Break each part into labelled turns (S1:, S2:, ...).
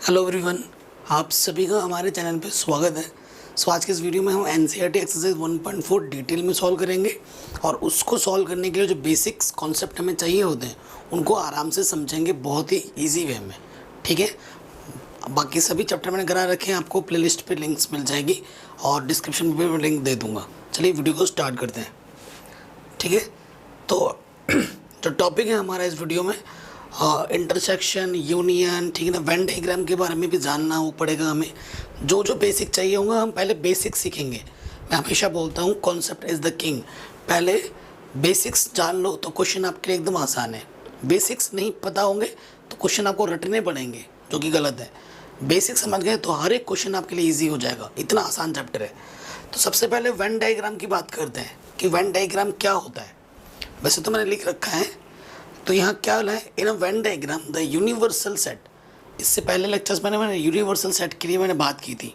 S1: Hello everyone, आप सभी का हमारे चैनल पे स्वागत है। आज के इस वीडियो में हम एनसीईआरटी एक्सरसाइज 1.4 डिटेल में सॉल्व करेंगे और उसको सॉल्व करने के लिए जो बेसिक्स कॉन्सेप्ट हमें चाहिए होते हैं उनको आराम से समझेंगे बहुत ही इजी वे में। ठीक है, बाकी सभी चैप्टर मैंने करा रखे हैं, आपको प्लेलिस्ट पे लिंक्स मिल जाएगी और डिस्क्रिप्शन पे मैं लिंक दे दूँगा। चलिए वीडियो को स्टार्ट करते हैं। ठीक है, तो जो टॉपिक है हमारा इस वीडियो में इंटरसेक्शन, यूनियन, ठीक है ना, वेन डायग्राम के बारे में भी जानना हो पड़ेगा हमें। जो जो बेसिक चाहिए होगा हम पहले बेसिक सीखेंगे। मैं हमेशा बोलता हूँ कॉन्सेप्ट इज़ द किंग। पहले बेसिक्स जान लो तो क्वेश्चन आपके लिए एकदम आसान है। बेसिक्स नहीं पता होंगे तो क्वेश्चन आपको रटने पड़ेंगे, जो कि गलत है। बेसिक समझ गए तो हर एक क्वेश्चन आपके लिए ईजी हो जाएगा, इतना आसान चैप्टर है। तो सबसे पहले वेन डायग्राम की बात करते हैं कि वेन डायग्राम क्या होता है। वैसे तो मैंने लिख रखा है, तो यहाँ क्या है, in a Venn diagram the universal set. इससे पहले लेक्चर्स में मैंने यूनिवर्सल सेट के लिए मैंने बात की थी।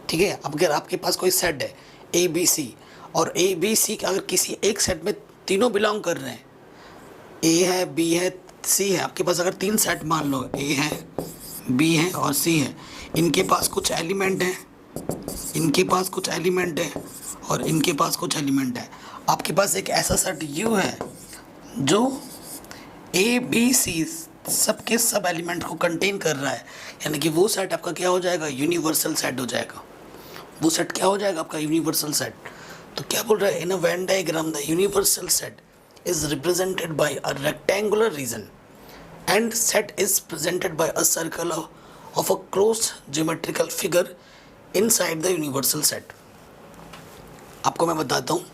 S1: ठीक है, अब अगर आपके पास कोई सेट है ए बी सी, और ए बी सी अगर किसी एक सेट में तीनों बिलोंग कर रहे हैं, ए है, बी है, सी है, आपके पास अगर तीन सेट मान लो, ए है, बी है और सी है, इनके पास कुछ एलिमेंट है, इनके पास कुछ एलिमेंट है और इनके पास कुछ एलिमेंट है। आपके पास एक ऐसा सेट यू है जो ए बी सी सबके सब एलिमेंट को कंटेन कर रहा है, यानी कि वो सेट आपका क्या हो जाएगा, यूनिवर्सल सेट हो जाएगा। वो सेट क्या हो जाएगा आपका, यूनिवर्सल सेट। तो क्या बोल रहा है, in a Venn diagram the universal set is represented by a rectangular region and set is presented by a circle of a closed geometrical figure inside the universal set. आपको मैं बताता हूँ,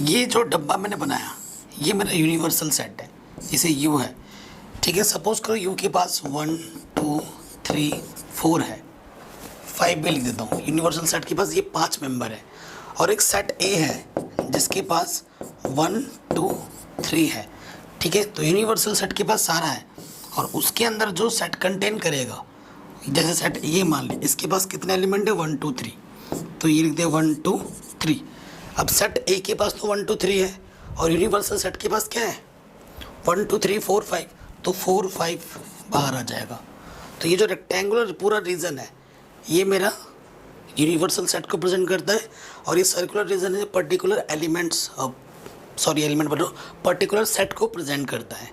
S1: ये जो डब्बा मैंने बनाया ये मेरा यूनिवर्सल सेट है, इसे यू है। ठीक है, सपोज करो यू के पास 1 2 3 4 है, 5 भी लिख देता हूँ। यूनिवर्सल सेट के पास ये 5 मेंबर है और एक सेट ए है जिसके पास 1 2 3 है। ठीक है, तो यूनिवर्सल सेट के पास सारा है और उसके अंदर जो सेट कंटेन करेगा, जैसे सेट ए मान ले, इसके पास कितने एलिमेंट है, 1 2 3, तो ये लिखते हैं 1 2 3। अब सेट ए के पास तो 1 2 3 है और यूनिवर्सल सेट के पास क्या है, 1 2 3 4 5, तो 4 5 बाहर आ जाएगा। तो ये जो रेक्टेंगुलर पूरा रीजन है ये मेरा यूनिवर्सल सेट को प्रेजेंट करता है और ये सर्कुलर रीजन है पर्टिकुलर एलिमेंट्स, पर्टिकुलर सेट को प्रेजेंट करता है।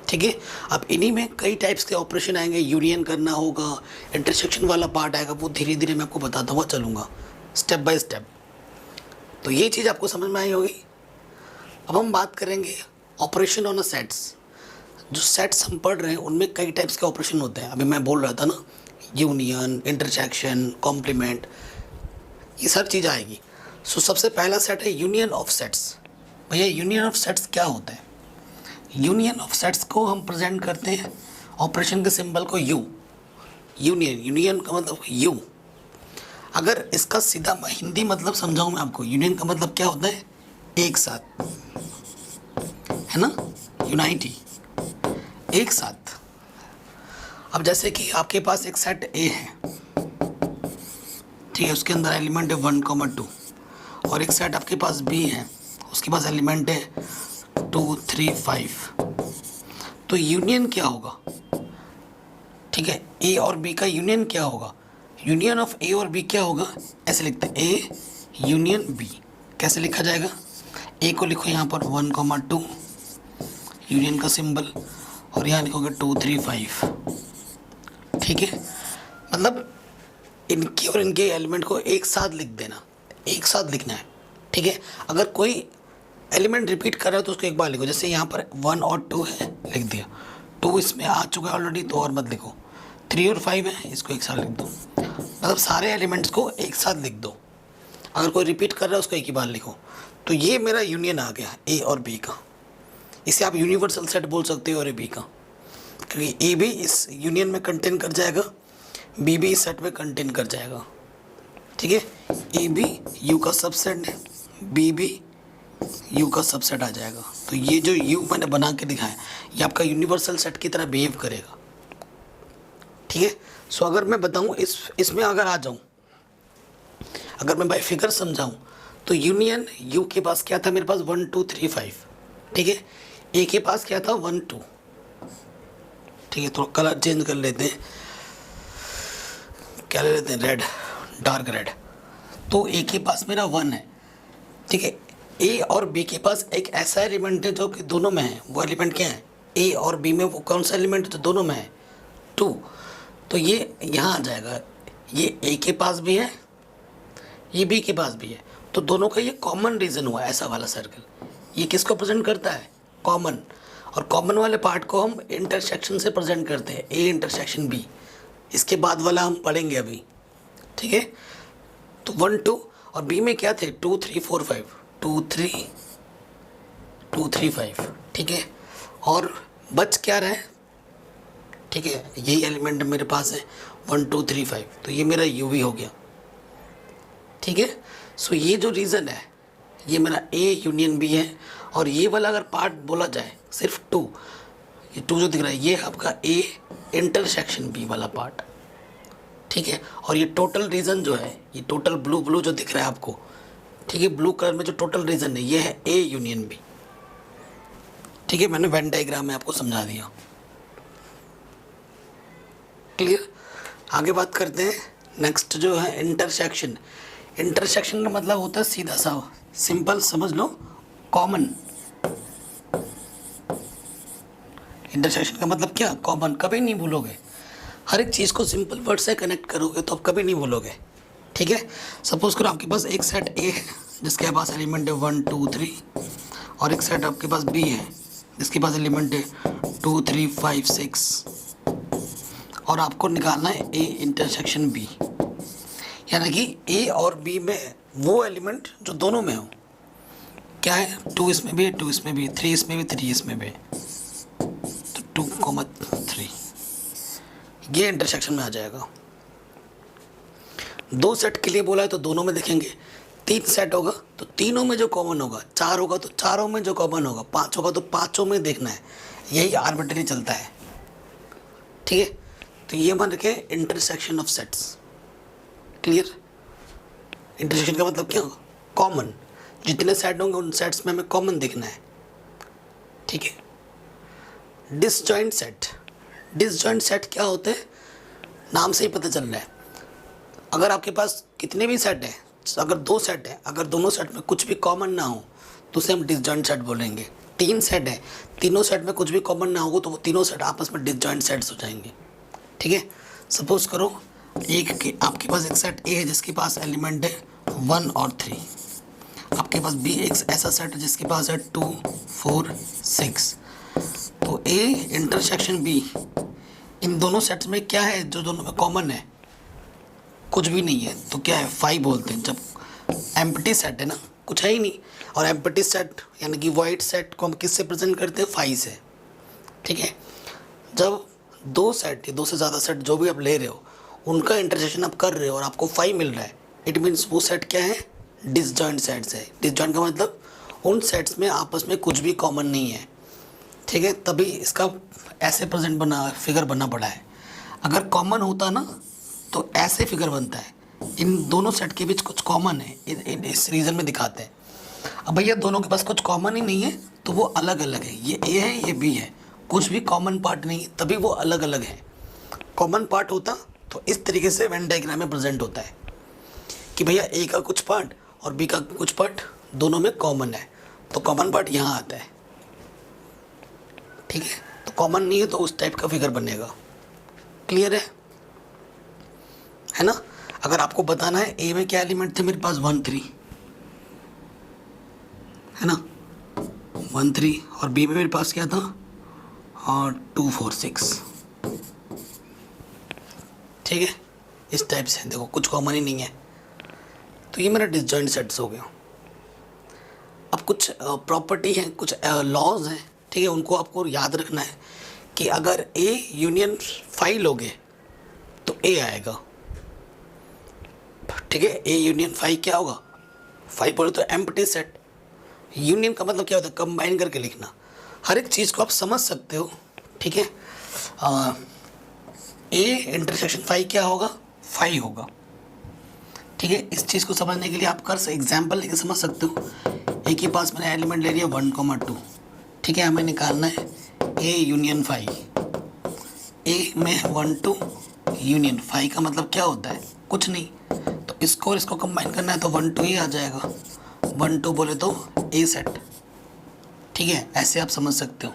S1: ठीक है, अब इन्हीं में कई टाइप्स के ऑपरेशन आएंगे, यूनियन करना होगा, इंटरसेक्शन वाला पार्ट आएगा, वो धीरे धीरे मैं आपको बताता हुआ चलूँगा स्टेप बाय स्टेप। तो ये चीज़ आपको समझ में आई होगी। अब हम बात करेंगे ऑपरेशन ऑन अ सेट्स। जो सेट्स हम पढ़ रहे हैं उनमें कई टाइप्स के ऑपरेशन होते हैं। अभी मैं बोल रहा था ना, यूनियन, इंटरसेक्शन, कॉम्प्लीमेंट, ये सब चीज़ आएगी। सो सबसे पहला सेट है यूनियन ऑफ सेट्स। भैया यूनियन ऑफ सेट्स क्या होता है? यूनियन ऑफ सेट्स को हम प्रेजेंट करते हैं ऑपरेशन के सिंबल को यू। यूनियन का मतलब यू। अगर इसका सीधा हिंदी मतलब समझाऊँ मैं आपको, यूनियन का मतलब क्या होता है, एक साथ, है ना, यूनाइटी, एक साथ। अब जैसे कि आपके पास एक सेट ए है, ठीक है, उसके अंदर एलिमेंट है 1 2 और एक सेट आपके पास बी है, उसके पास एलिमेंट है 2 3 5। तो यूनियन क्या होगा, ठीक है, ए और बी का यूनियन क्या होगा, यूनियन ऑफ ए और बी क्या होगा, ऐसे लिखते हैं ए यूनियन बी। कैसे लिखा जाएगा, ए को लिखो यहाँ पर 1 2 यूनियन का सिंबल और यहाँ लिखोगे 2 3 5। ठीक है, मतलब इनके और इनके एलिमेंट को एक साथ लिख देना, एक साथ लिखना है। ठीक है, अगर कोई एलिमेंट रिपीट कर रहा है तो उसको एक बार लिखो, जैसे यहाँ पर 1 और 2 है, लिख दिया, 2 इसमें आ चुका है ऑलरेडी तो और मत लिखो, 3 और 5 है, इसको एक साथ लिख दो। मतलब सारे एलिमेंट्स को एक साथ लिख दो, अगर कोई रिपीट कर रहा है उसको एक ही बार लिखो। तो ये मेरा यूनियन आ गया ए और बी का। इसे आप यूनिवर्सल सेट बोल सकते हो और ए बी का, क्योंकि ए भी इस यूनियन में कंटेन कर जाएगा, बी भी इस सेट में कंटेन कर जाएगा। ठीक है, ए भी यू का सबसेट है, बी भी यू का सबसेट आ जाएगा। तो ये जो यू मैंने बना के दिखाया ये आपका यूनिवर्सल सेट की तरह बिहेव करेगा। ठीक है, सो अगर मैं बताऊँ इसमें अगर आ जाऊँ, अगर मैं बाय फिगर समझाऊँ तो यूनियन यू के पास क्या था, मेरे पास 1 2 3 5। ठीक है, ए के पास क्या था 1 2। ठीक है, थोड़ा कलर चेंज कर लेते हैं, क्या ले लेते हैं, रेड, डार्क रेड। तो ए के पास मेरा 1 है, ठीक है। ए और बी के पास एक ऐसा एलिमेंट है जो कि दोनों में है। वो एलिमेंट क्या है, ए और बी में वो कौन सा एलिमेंट है जो दोनों में है, 2। तो ये यहाँ आ जाएगा, ये ए के पास भी है, ये बी के पास भी है, तो दोनों का ये कॉमन रीजन हुआ ऐसा वाला सर्कल। ये किसको प्रेजेंट करता है, कॉमन। और कॉमन वाले पार्ट को हम इंटरसेक्शन से प्रेजेंट करते हैं, ए इंटरसेक्शन बी। इसके बाद वाला हम पढ़ेंगे अभी, ठीक है। तो 1 2 और बी में क्या थे, 2 3 4 5, 2 3 2 3 5, ठीक है। और बच क्या रहा है, ठीक है, यही एलिमेंट मेरे पास है 1 2 3 5, तो ये मेरा यू वी हो गया, ठीक है। सो ये जो रीज़न है ये मेरा ए यूनियन बी है। और ये वाला अगर पार्ट बोला जाए सिर्फ 2, ये 2 जो दिख रहा है ये आपका ए इंटरसेक्शन बी वाला पार्ट, ठीक है। और ये टोटल रीजन जो है, ये टोटल ब्लू ब्लू जो दिख रहा है आपको, ठीक है, ब्लू कलर में जो टोटल रीजन है ये है ए यूनियन बी, ठीक है। मैंने वेन डायग्राम में आपको समझा दिया, क्लियर। आगे बात करते हैं, नेक्स्ट जो है इंटरसेक्शन। इंटरसेक्शन का मतलब होता है सीधा सा, सिंपल समझ लो, कॉमन। इंटरसेक्शन का मतलब क्या, कॉमन। कभी नहीं भूलोगे, हर एक चीज़ को सिंपल वर्ड से कनेक्ट करोगे तो आप कभी नहीं भूलोगे, ठीक है। सपोज करो आपके पास एक सेट ए है जिसके पास एलिमेंट है 1 2 3, और एक सेट आपके पास बी है जिसके पास एलिमेंट है 2 3 5 6, और आपको निकालना है ए इंटरसेक्शन बी, यानी कि ए और बी में वो एलिमेंट जो दोनों में हो। क्या है, 2 इसमें भी है, 2 इसमें भी है, 3 इसमें भी, 3 इसमें भी है, तो 2 3 ये इंटरसेक्शन में आ जाएगा। 2 सेट के लिए बोला है तो दोनों में देखेंगे, 3 सेट होगा तो तीनों में जो कॉमन होगा, 4 होगा तो चारों में जो कॉमन होगा, 5 होगा तो पाँचों में देखना है। यही आर्बिट्ररी चलता है, ठीक है। तो ये मान रखे intersection of sets, clear. Intersection का मतलब क्या होगा, कॉमन। जितने सेट होंगे उन सेट्स में हमें कॉमन देखना है, ठीक है। डिसजॉइंट सेट, डिसजॉइंट सेट क्या होते हैं, नाम से ही पता चल रहा है। अगर आपके पास कितने भी सेट हैं, अगर 2 सेट हैं, अगर दोनों सेट में कुछ भी कॉमन ना हो तो उसे हम डिसजॉइंट सेट बोलेंगे। 3 सेट है, तीनों सेट में कुछ भी कॉमन ना होगा तो वो तीनों सेट आपस में डिसजॉइंट सेट्स हो जाएंगे, ठीक है। सपोज करो आपके पास एक सेट ए है जिसके पास एलिमेंट है 1 और 3, आपके पास बी एक ऐसा सेट है जिसके पास है 2 4 6, तो ए इंटरसेक्शन बी, इन दोनों सेट्स में क्या है जो दोनों में कॉमन है, कुछ भी नहीं है, तो क्या है 5 बोलते हैं। जब एम्प्टी सेट है ना, कुछ है ही नहीं, और एम्प्टी सेट यानी कि वाइट सेट को हम किससे प्रेजेंट करते हैं, 5 से, ठीक है। जब 2 सेट या 2 से ज़्यादा सेट जो भी आप ले रहे हो उनका इंटरसेक्शन आप कर रहे हो और आपको 5 मिल रहा है, इट मीन्स वो सेट क्या है, डिसजॉइंट सेट्स है। डिसजॉइंट का मतलब उन सेट्स में आपस में कुछ भी कॉमन नहीं है, ठीक है। तभी इसका ऐसे प्रेजेंट बना फिगर बनना पड़ा है। अगर कॉमन होता ना तो ऐसे फिगर बनता है, इन दोनों सेट के बीच कुछ कॉमन है, इस रीज़न में दिखाते हैं। अब भैया दोनों के पास कुछ कॉमन ही नहीं है तो वो अलग अलग है, ये ए है ये बी है, कुछ भी कॉमन पार्ट नहीं है, तभी वो अलग अलग है। कॉमन पार्ट होता तो इस तरीके से वेन डायग्राम में प्रेजेंट होता है कि भैया ए का कुछ पार्ट और बी का कुछ पार्ट दोनों में कॉमन है, तो कॉमन पार्ट यहाँ आता है, ठीक है। तो कॉमन नहीं है तो उस टाइप का फिगर बनेगा, क्लियर है ना। अगर आपको बताना है ए में क्या एलिमेंट थे मेरे पास 1 3 है ना, 1 3, और बी में मेरे पास क्या था, और 2 4 6, ठीक है। इस टाइप से देखो कुछ कॉमन ही नहीं है, तो ये मेरा डिसजॉइंट सेट्स हो गया। अब कुछ प्रॉपर्टी है, कुछ लॉज हैं, ठीक है, उनको आपको याद रखना है कि अगर ए यूनियन 5 लोगे तो ए आएगा, ठीक है। ए यूनियन 5 क्या होगा, 5 बोले तो एम्प्टी सेट। यूनियन का मतलब क्या होता है, कंबाइन करके लिखना। हर एक चीज़ को आप समझ सकते हो, ठीक है। ए इंटरसेक्शन 5 क्या होगा, 5 होगा, ठीक है। इस चीज़ को समझने के लिए आप कर एग्जाम्पल लेके समझ सकते हो। ए के पास मैंने एलिमेंट ले लिया 1 2, ठीक है। हमें निकालना है ए यूनियन 5, ए में 1 2 यूनियन 5 का मतलब क्या होता है, कुछ नहीं, तो इसको और इसको कंबाइन करना है तो 1 2 ही आ जाएगा। 1 2 बोले तो ए सेट, ठीक है, ऐसे आप समझ सकते हो।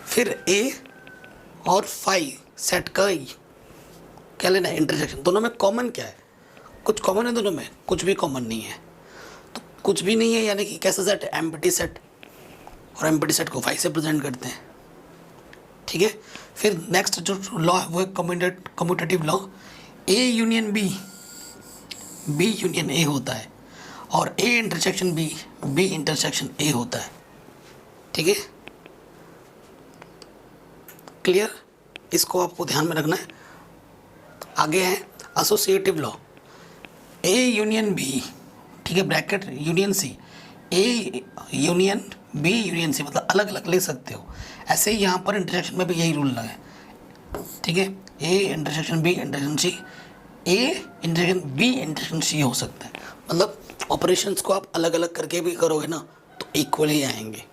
S1: फिर ए और 5 सेट का क्या लेना है, इंटरसेक्शन। दोनों में कॉमन क्या है, कुछ कॉमन है दोनों में, कुछ भी कॉमन नहीं है। तो कुछ भी नहीं है यानी कि कैसा सेट है, एम्प्टी सेट, और एम्प्टी सेट को 5 से प्रेजेंट करते हैं, ठीक है। फिर नेक्स्ट जो लॉ है वो है commutative law, A union B, B union A होता है, और A intersection B, B intersection A होता है, ठीक है, क्लियर। इसको आपको ध्यान में रखना है। आगे है associative law, A union B, ठीक है, bracket union C, A union B union C, मतलब अलग अलग ले सकते हो। ऐसे ही यहाँ पर इंटरसेक्शन में भी यही रूल लगा है, ठीक है, A intersection B intersection C, A intersection B intersection C हो सकता है। मतलब ऑपरेशंस को आप अलग अलग करके भी करोगे ना तो इक्वल ही आएंगे।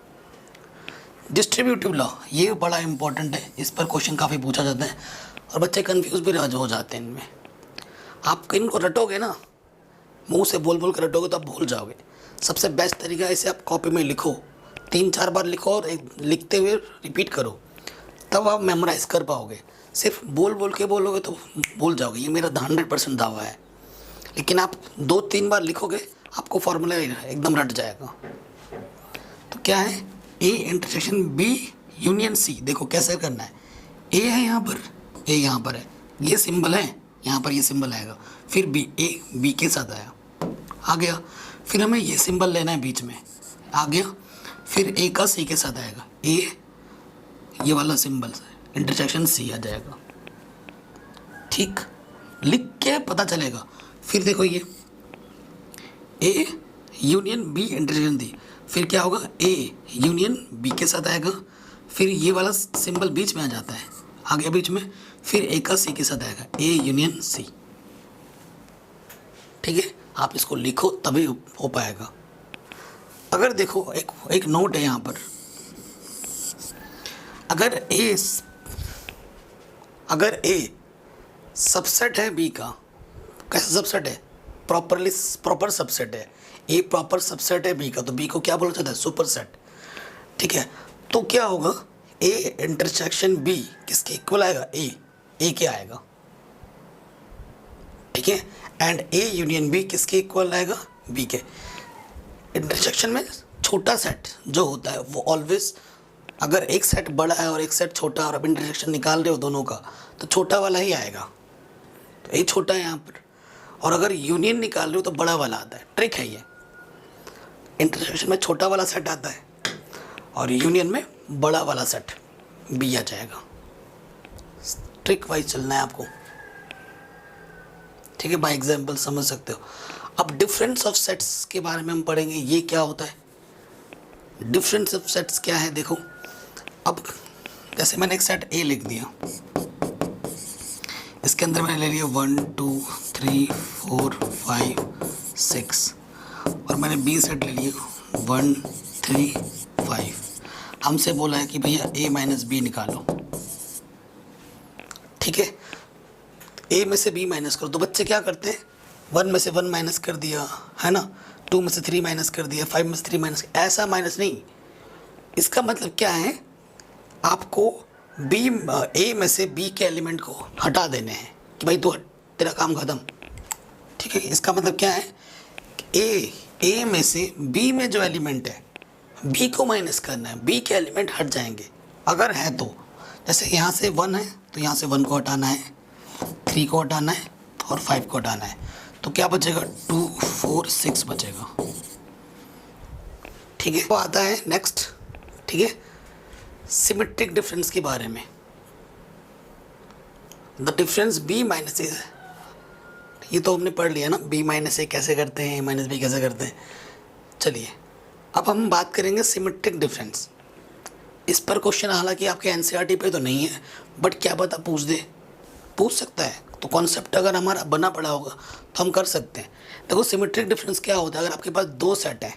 S1: डिस्ट्रीब्यूटिव लॉ, ये बड़ा इंपॉर्टेंट है, इस पर क्वेश्चन काफ़ी पूछा जाता है और बच्चे कंफ्यूज भी हो जाते हैं इनमें। आप इनको रटोगे ना, मुंह से बोल बोल कर रटोगे तो आप भूल जाओगे। सबसे बेस्ट तरीका है, इसे आप कॉपी में लिखो, 3-4 बार लिखो और लिखते हुए रिपीट करो, तब आप मेमोराइज कर पाओगे। सिर्फ बोल बोल के बोलोगे तो भूल जाओगे, ये मेरा 100% दावा है। लेकिन आप 2-3 बार लिखोगे आपको फॉर्मूला एकदम रट जाएगा। तो क्या है, A intersection B union C, देखो कैसे करना है, ए है यहाँ पर, ए यहाँ पर है, ये सिंबल है, यहाँ पर ये सिंबल आएगा, फिर बी, ए बी के साथ आया, आ गया, फिर हमें ये सिंबल लेना है बीच में, आ गया, फिर ए का सी के साथ आएगा, ए ये वाला सिंबल इंटरसेक्शन सी आ जाएगा, ठीक, लिख के पता चलेगा। फिर देखो ये ए यूनियन बी इंटरसेक्शन दी, फिर क्या होगा, ए यूनियन बी के साथ आएगा, फिर ये वाला सिंबल बीच में आ जाता है, आ गया बीच में, फिर ए का सी के साथ आएगा, ए यूनियन सी, ठीक है। आप इसको लिखो तभी हो पाएगा। अगर देखो एक नोट है यहाँ पर, अगर ए सबसेट है बी का, कैसा सबसेट है, प्रॉपर सबसेट है, ए प्रॉपर सबसेट है बी का, तो बी को क्या बोला जाता है, सुपर सेट, ठीक है। तो क्या होगा, ए इंटरसेक्शन बी किसके इक्वल आएगा, ए के आएगा, ठीक है, एंड ए यूनियन बी किसके इक्वल आएगा, बी के। इंटरसेक्शन में छोटा सेट जो होता है वो ऑलवेज, अगर एक सेट बड़ा है और एक सेट छोटा और आप इंटरसेक्शन निकाल रहे हो दोनों का, तो छोटा वाला ही आएगा, तो ये छोटा है यहाँ पर, और अगर यूनियन निकाल रहे हो तो बड़ा वाला आता है। ट्रिक है ये, इंटरसेक्शन में छोटा वाला सेट आता है और यूनियन में बड़ा वाला सेट बी आ जाएगा। ट्रिक वाइज चलना है आपको, ठीक है, बाय एग्जांपल समझ सकते हो। अब डिफरेंस ऑफ सेट्स के बारे में हम पढ़ेंगे, ये क्या होता है, डिफरेंस ऑफ सेट्स क्या है। देखो अब जैसे मैंने एक सेट ए लिख दिया, इसके अंदर मैंने ले लिया 1 2 3 4 5 6, और मैंने बी सेट ले लिया 1 3 5। हमसे बोला है कि भैया ए माइनस बी निकालो, ठीक है, ए में से बी माइनस करो। तो बच्चे क्या करते हैं, 1 में से 1 माइनस कर दिया, है ना, 2 में से 3 माइनस कर दिया, 5 में से 3 माइनस, ऐसा माइनस नहीं। इसका मतलब क्या है, आपको ए में से बी के एलिमेंट को हटा देने हैं कि भाई तू तेरा काम ख़त्म, ठीक है। इसका मतलब क्या है, ए में से बी में जो एलिमेंट है बी को माइनस करना है, बी के एलिमेंट हट जाएंगे अगर है तो। जैसे यहाँ से 1 है तो यहाँ से 1 को हटाना है, 3 को हटाना है और 5 को हटाना है, तो क्या बचेगा, 2 4 6 बचेगा, ठीक है। वो आता है नेक्स्ट, ठीक है, सिमेट्रिक डिफरेंस के बारे में। द डिफरेंस बी माइनस ए, ये तो हमने पढ़ लिया ना, बी माइनस ए कैसे करते हैं, ए माइनस बी कैसे करते हैं। चलिए अब हम बात करेंगे सिमेट्रिक डिफरेंस। इस पर क्वेश्चन हालांकि आपके एनसीईआरटी पे तो नहीं है, बट क्या पता पूछ सकता है। तो कॉन्सेप्ट अगर हमारा बना पड़ा होगा तो हम कर सकते हैं। देखो सिमेट्रिक डिफरेंस क्या होता है, अगर आपके पास 2 सेट है,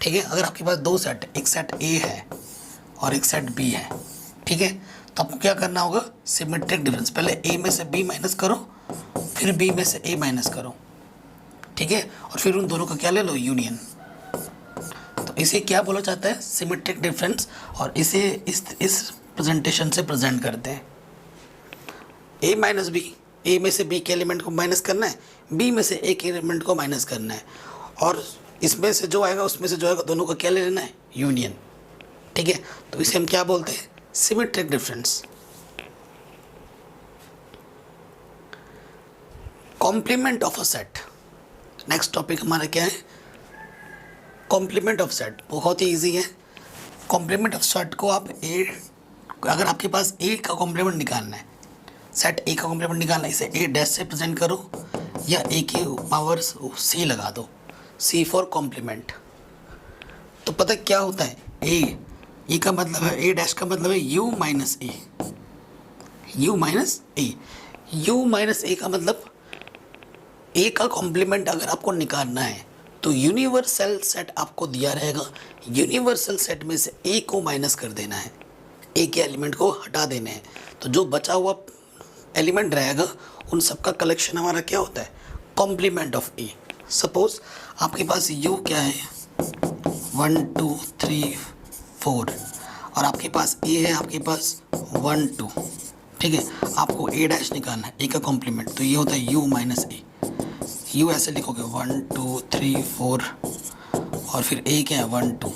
S1: ठीक है, अगर आपके पास 2 सेट है, एक सेट ए है और एक सेट बी है, ठीक है, तो आपको क्या करना होगा, सिमेट्रिक डिफरेंस, पहले ए में से बी माइनस करो, फिर बी में से ए माइनस करो, ठीक है, और फिर उन दोनों का क्या ले लो, यूनियन। तो इसे क्या बोला जाता है, सिमेट्रिक डिफरेंस, और इसे इस प्रेजेंटेशन से प्रेजेंट करते हैं। ए माइनस बी, ए में से बी के एलिमेंट को माइनस करना है, बी में से ए के एलिमेंट को माइनस करना है, और इसमें से जो आएगा उसमें से जो आएगा दोनों का क्या ले लेना है, यूनियन, ठीक है। तो इसे हम क्या बोलते हैं, symmetric difference. Complement of a set, next topic हमारा क्या है, कॉम्प्लीमेंट ऑफ सेट। बहुत ही इजी है। कॉम्प्लीमेंट ऑफ सेट को आप ए, अगर आपके पास ए का कॉम्प्लीमेंट निकालना है, सेट ए का कॉम्प्लीमेंट निकालना है, इसे ए डैश से प्रेजेंट करो या ए की पावर सी लगा दो, सी फॉर कॉम्प्लीमेंट। तो पता क्या होता है, ए का मतलब है, ए डैश का मतलब है U minus A, U minus A, U minus A का मतलब ए का कॉम्प्लीमेंट अगर आपको निकालना है तो यूनिवर्सल सेट आपको दिया रहेगा, यूनिवर्सल सेट में से ए को माइनस कर देना है, ए के एलिमेंट को हटा देने हैं, तो जो बचा हुआ एलिमेंट रहेगा उन सबका कलेक्शन हमारा क्या होता है, कॉम्प्लीमेंट ऑफ ए। सपोज आपके पास यू क्या है 1 2 3 4 और आपके पास ए है, आपके पास 1 2, ठीक है, आपको ए डैश निकालना है, ए का कॉम्प्लीमेंट, तो ये होता है यू माइनस ए। यू ऐसे लिखोगे 1 2 3 4 और फिर ए क्या है 1 2,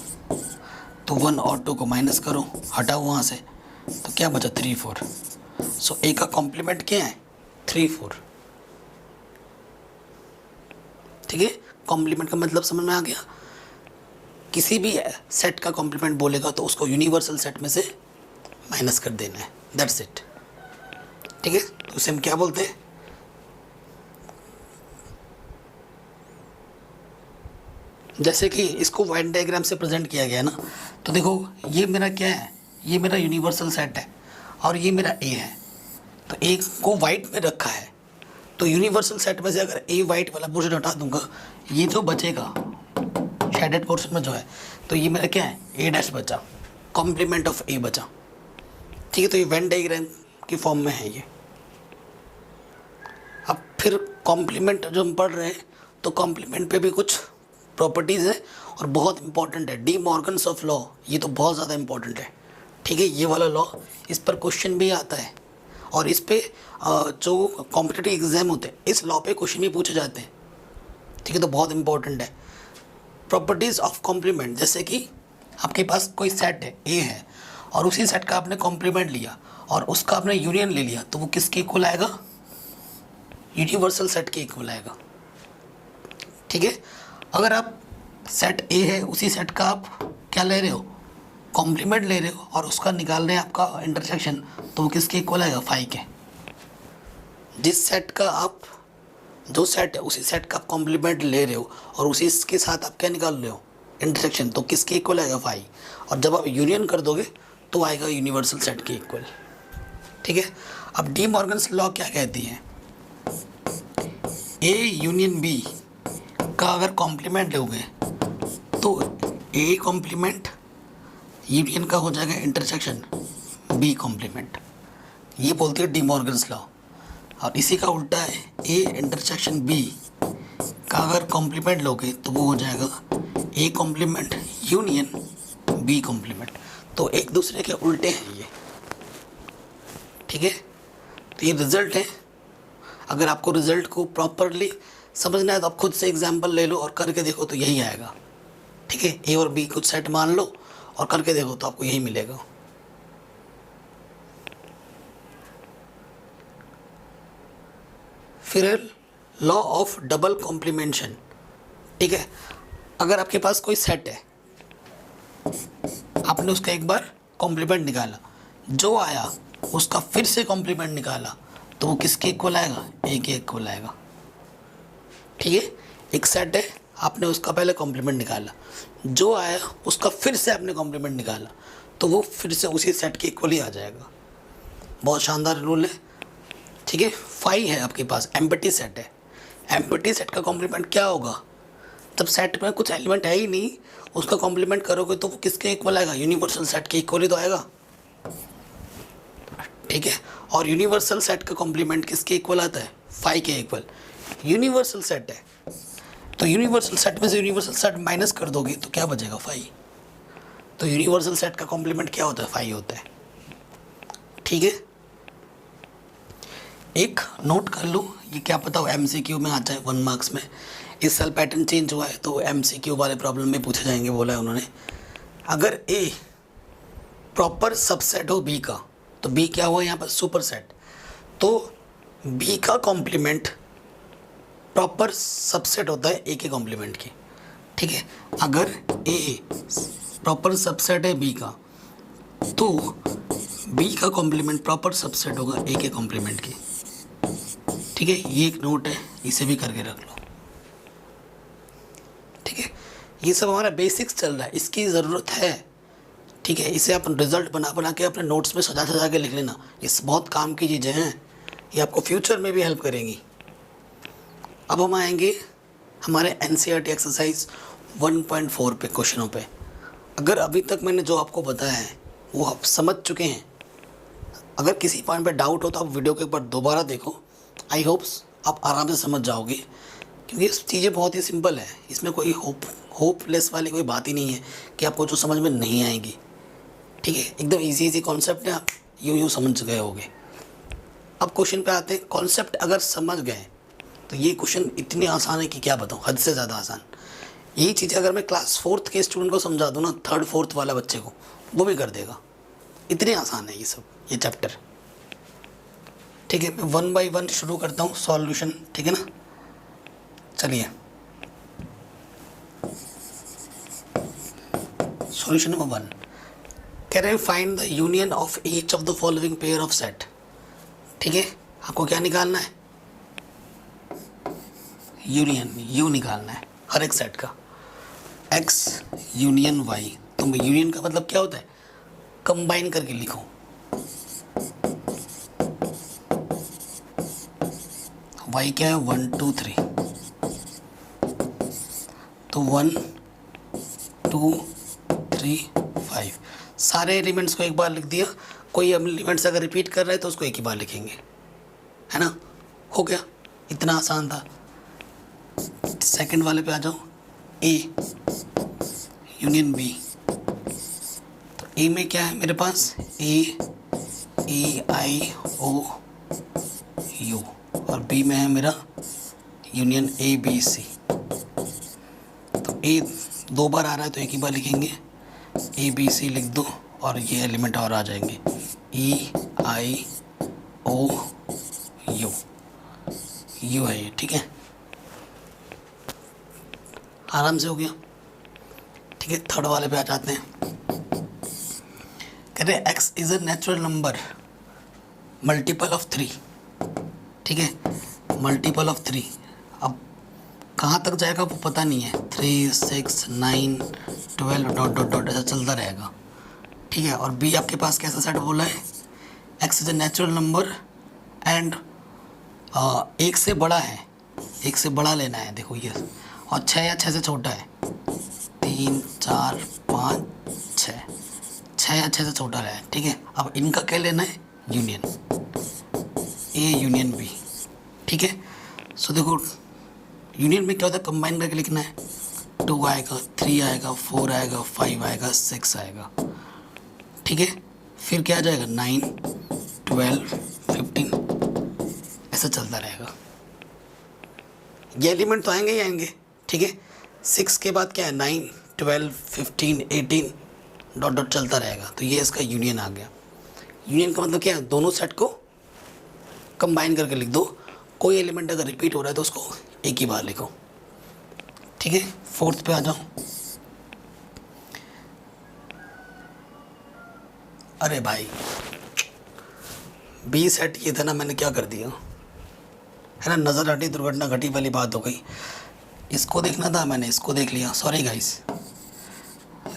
S1: तो 1 और 2 को माइनस करो, हटाओ वहाँ से, तो क्या बचा 3 4। सो ए का कॉम्प्लीमेंट क्या है 3 4, ठीक है। कॉम्प्लीमेंट का मतलब समझ में आ गया, किसी भी सेट का कॉम्प्लीमेंट बोलेगा तो उसको यूनिवर्सल सेट में से माइनस कर देना है, दैट्स इट, ठीक है। तो उसे हम क्या बोलते हैं, जैसे कि इसको वेन डायग्राम से प्रेजेंट किया गया ना, तो देखो ये मेरा क्या है, ये मेरा यूनिवर्सल सेट है और ये मेरा ए है, तो ए को वाइट में रखा है, तो यूनिवर्सल सेट में से अगर ए वाइट वाला पोर्शन हटा दूंगा, ये जो बचेगा शेडेड पोर्शन में जो है, तो ये मेरा क्या है, ए डैश बचा, कॉम्प्लीमेंट ऑफ ए बचा, ठीक है। तो ये वेन डायग्राम की फॉर्म में है ये। अब फिर कॉम्प्लीमेंट जो हम पढ़ रहे हैं, तो कॉम्प्लीमेंट पे भी कुछ प्रॉपर्टीज़ है और बहुत इंपॉर्टेंट है, डी मॉर्गन्स ऑफ लॉ, ये तो बहुत ज़्यादा इंपॉर्टेंट है, ठीक है। ये वाला लॉ, इस पर क्वेश्चन भी आता है और इस पे जो कॉम्पिटिटिव एग्जाम होते हैं इस लॉ पे क्वेश्चन भी पूछे जाते हैं, ठीक है, तो बहुत इंपॉर्टेंट है। प्रॉपर्टीज़ ऑफ कॉम्प्लीमेंट, जैसे कि आपके पास कोई सेट है ए है और उसी सेट का आपने कॉम्प्लीमेंट लिया और उसका आपने यूनियन ले लिया, तो वो किसके इक्वल आएगा, यूनिवर्सल सेट के इक्वल आएगा, ठीक है। अगर आप सेट ए है उसी सेट का आप क्या ले रहे हो, कॉम्प्लीमेंट ले रहे हो और उसका निकाल रहे हैं आपका इंटरसेक्शन, तो वो किसके इक्वल आएगा, फाई के। जिस सेट का आप, जो सेट है उसी सेट का आप कॉम्प्लीमेंट ले रहे हो और उसी के साथ आप क्या निकाल रहे हो, इंटरसेक्शन, तो किसके इक्वल आएगा, फाई। और जब आप यूनियन कर दोगे तो आएगा यूनिवर्सल सेट के इक्वल, ठीक है। अब डी मॉर्गन्स लॉ क्या कहती है, ए यूनियन बी का अगर कॉम्प्लीमेंट लोगे तो ए कॉम्प्लीमेंट यूनियन का हो जाएगा इंटरसेक्शन बी कॉम्प्लीमेंट, ये बोलती है डी मॉर्गन्स लॉ। और इसी का उल्टा है, ए इंटरसेक्शन बी का अगर कॉम्प्लीमेंट लोगे तो वो हो जाएगा A complement union B complement, तो एक दूसरे के उल्टे हैं ये, ठीक है। तो ये रिजल्ट है, अगर आपको रिजल्ट को प्रॉपरली समझना है तो आप खुद से एग्जाम्पल ले लो और करके देखो तो यही आएगा, ठीक है। ए और बी कुछ सेट मान लो और करके देखो तो आपको यही मिलेगा। फिर लॉ ऑफ डबल कॉम्प्लीमेंशन, ठीक है। अगर आपके पास कोई सेट है, आपने उसका एक बार कॉम्प्लीमेंट निकाला, जो आया उसका फिर से कॉम्प्लीमेंट निकाला, तो वो किसके इक्वल आएगा, ए के इक्वल आएगा, ठीक है। एक सेट है, आपने उसका पहले कॉम्प्लीमेंट निकाला, जो आया उसका फिर से आपने कॉम्प्लीमेंट निकाला, तो वो फिर से उसी सेट के इक्वल ही आ जाएगा। बहुत शानदार रूल है, ठीक है। फाई है आपके पास, एम्प्टी सेट है, एम्प्टी सेट का कॉम्प्लीमेंट क्या होगा, तब सेट में कुछ एलिमेंट है ही नहीं, उसका कॉम्प्लीमेंट करोगे तो वो किसके इक्वल आएगा, यूनिवर्सल सेट के इक्वल ही तो आएगा। ठीक है। और यूनिवर्सल सेट का कॉम्प्लीमेंट किसके इक्वल आता है, फाइव के इक्वल। यूनिवर्सल सेट है तो यूनिवर्सल सेट में से यूनिवर्सल सेट माइनस कर दोगे तो क्या बचेगा, फाइव। तो यूनिवर्सल सेट का कॉम्प्लीमेंट क्या होता है, फाइव होता है। ठीक है, एक नोट कर लो, ये क्या पता हो एमसीक्यू में आ जाए 1 मार्क्स में। इस साल पैटर्न चेंज हुआ है तो एमसीक्यू वाले प्रॉब्लम में पूछे जाएंगे, बोला है उन्होंने। अगर ए प्रॉपर सबसेट हो बी का, तो बी क्या हुआ यहाँ पर, सुपर सेट। तो बी का कॉम्प्लीमेंट प्रॉपर सबसेट होता है ए के कॉम्प्लीमेंट की। ठीक है, अगर ए प्रॉपर सबसेट है बी का, तो बी का कॉम्प्लीमेंट प्रॉपर सबसेट होगा ए के कॉम्प्लीमेंट की। ठीक है, ये एक नोट है, इसे भी करके रख लो। ठीक है, ये सब हमारा बेसिक्स चल रहा है, इसकी ज़रूरत है। ठीक है, इसे आप रिजल्ट बना बना के अपने नोट्स में सजा सजा के लिख लेना। इस बहुत काम की चीज़ें हैं, ये आपको फ्यूचर में भी हेल्प करेंगी। अब हम आएंगे हमारे एनसीईआरटी एक्सरसाइज 1.4 पे क्वेश्चनों पे। अगर अभी तक मैंने जो आपको बताया है वो आप समझ चुके हैं, अगर किसी पॉइंट पे डाउट हो तो आप वीडियो को एक बार दोबारा देखो। आई होप्स आप आराम से समझ जाओगे, क्योंकि ये चीज़ें बहुत ही सिंपल है। इसमें कोई होपलेस वाली कोई बात ही नहीं है कि आपको जो समझ में नहीं आएगी। ठीक है, एकदम इजी कॉन्सेप्ट है, आप यूँ समझ गए होगे। अब क्वेश्चन पे आते हैं। कॉन्सेप्ट अगर समझ गए तो ये क्वेश्चन इतने आसान है कि क्या बताऊँ, हद से ज़्यादा आसान। यही चीज़ अगर मैं क्लास 4th के स्टूडेंट को समझा दूँ ना, 3rd 4th वाला बच्चे को, वो भी कर देगा। इतने आसान है ये सब, ये चैप्टर। ठीक है, मैं 1 by 1 शुरू करता हूँ सॉल्यूशन। ठीक है ना, चलिए। Solution number 1, can I find the union of each of the following pair of set. ठीक है, आपको क्या निकालना है, यूनियन, यू निकालना है हर एक सेट का, एक्स यूनियन वाई। तो यूनियन का मतलब क्या होता है, कंबाइन करके लिखो। वाई क्या है, 1 2 3। तो 1 2 3 5 सारे एलिमेंट्स को एक बार लिख दिया। कोई एलिमेंट्स अगर रिपीट कर रहा है तो उसको एक ही बार लिखेंगे, है ना। हो गया, इतना आसान था। सेकंड वाले पे आ जाओ, ए यूनियन बी। तो ए में क्या है मेरे पास, ए आई ओ यू, और बी में है मेरा यूनियन ए बी सी। तो ए 2 बार आ रहा है तो एक ही बार लिखेंगे, ए बी सी लिख दो, और ये एलिमेंट और आ जाएंगे, ई आई ओ यू, यू है ये। ठीक है, आराम से हो गया। ठीक है, थर्ड वाले पे आ जाते हैं। कह रहे x is a natural number multiple of 3। ठीक है, मल्टीपल ऑफ 3। अब कहाँ तक जाएगा वो पता नहीं है, 3 6 9 12 डॉट डॉट डॉट ऐसा चलता रहेगा। ठीक है, और बी आपके पास कैसा सेट बोला है, x is a natural number and एक से बड़ा है, एक से बड़ा लेना है, देखो ये, और 6 या 6 से छोटा है, 3 4 5 6, 6 या 6 से छोटा है। ठीक है, अब इनका क्या लेना है, यूनियन, ए यूनियन बी। ठीक है, सो देखो यूनियन में क्या होता है, कंबाइन करके लिखना है। 2 आएगा, 3 आएगा, 4 आएगा, 5 आएगा, 6 आएगा। ठीक है, फिर क्या आ जाएगा, 9 12 15 ऐसा चलता रहेगा। ये एलिमेंट तो आएंगे ही आएंगे। ठीक है, 6 के बाद क्या है, 9 12 15 18 डॉट डॉट चलता रहेगा। तो ये इसका यूनियन आ गया। यूनियन का मतलब क्या है, दोनों सेट को कंबाइन करके लिख दो। कोई एलिमेंट अगर रिपीट हो रहा है तो उसको एक ही बार लिखो। ठीक है, फोर्थ पे आ जाओ। अरे भाई, बी सेट ये था ना, मैंने क्या कर दिया, है ना, नज़र हटी दुर्घटना घटी वाली बात हो गई। इसको देखना था, मैंने इसको देख लिया, सॉरी गाइस।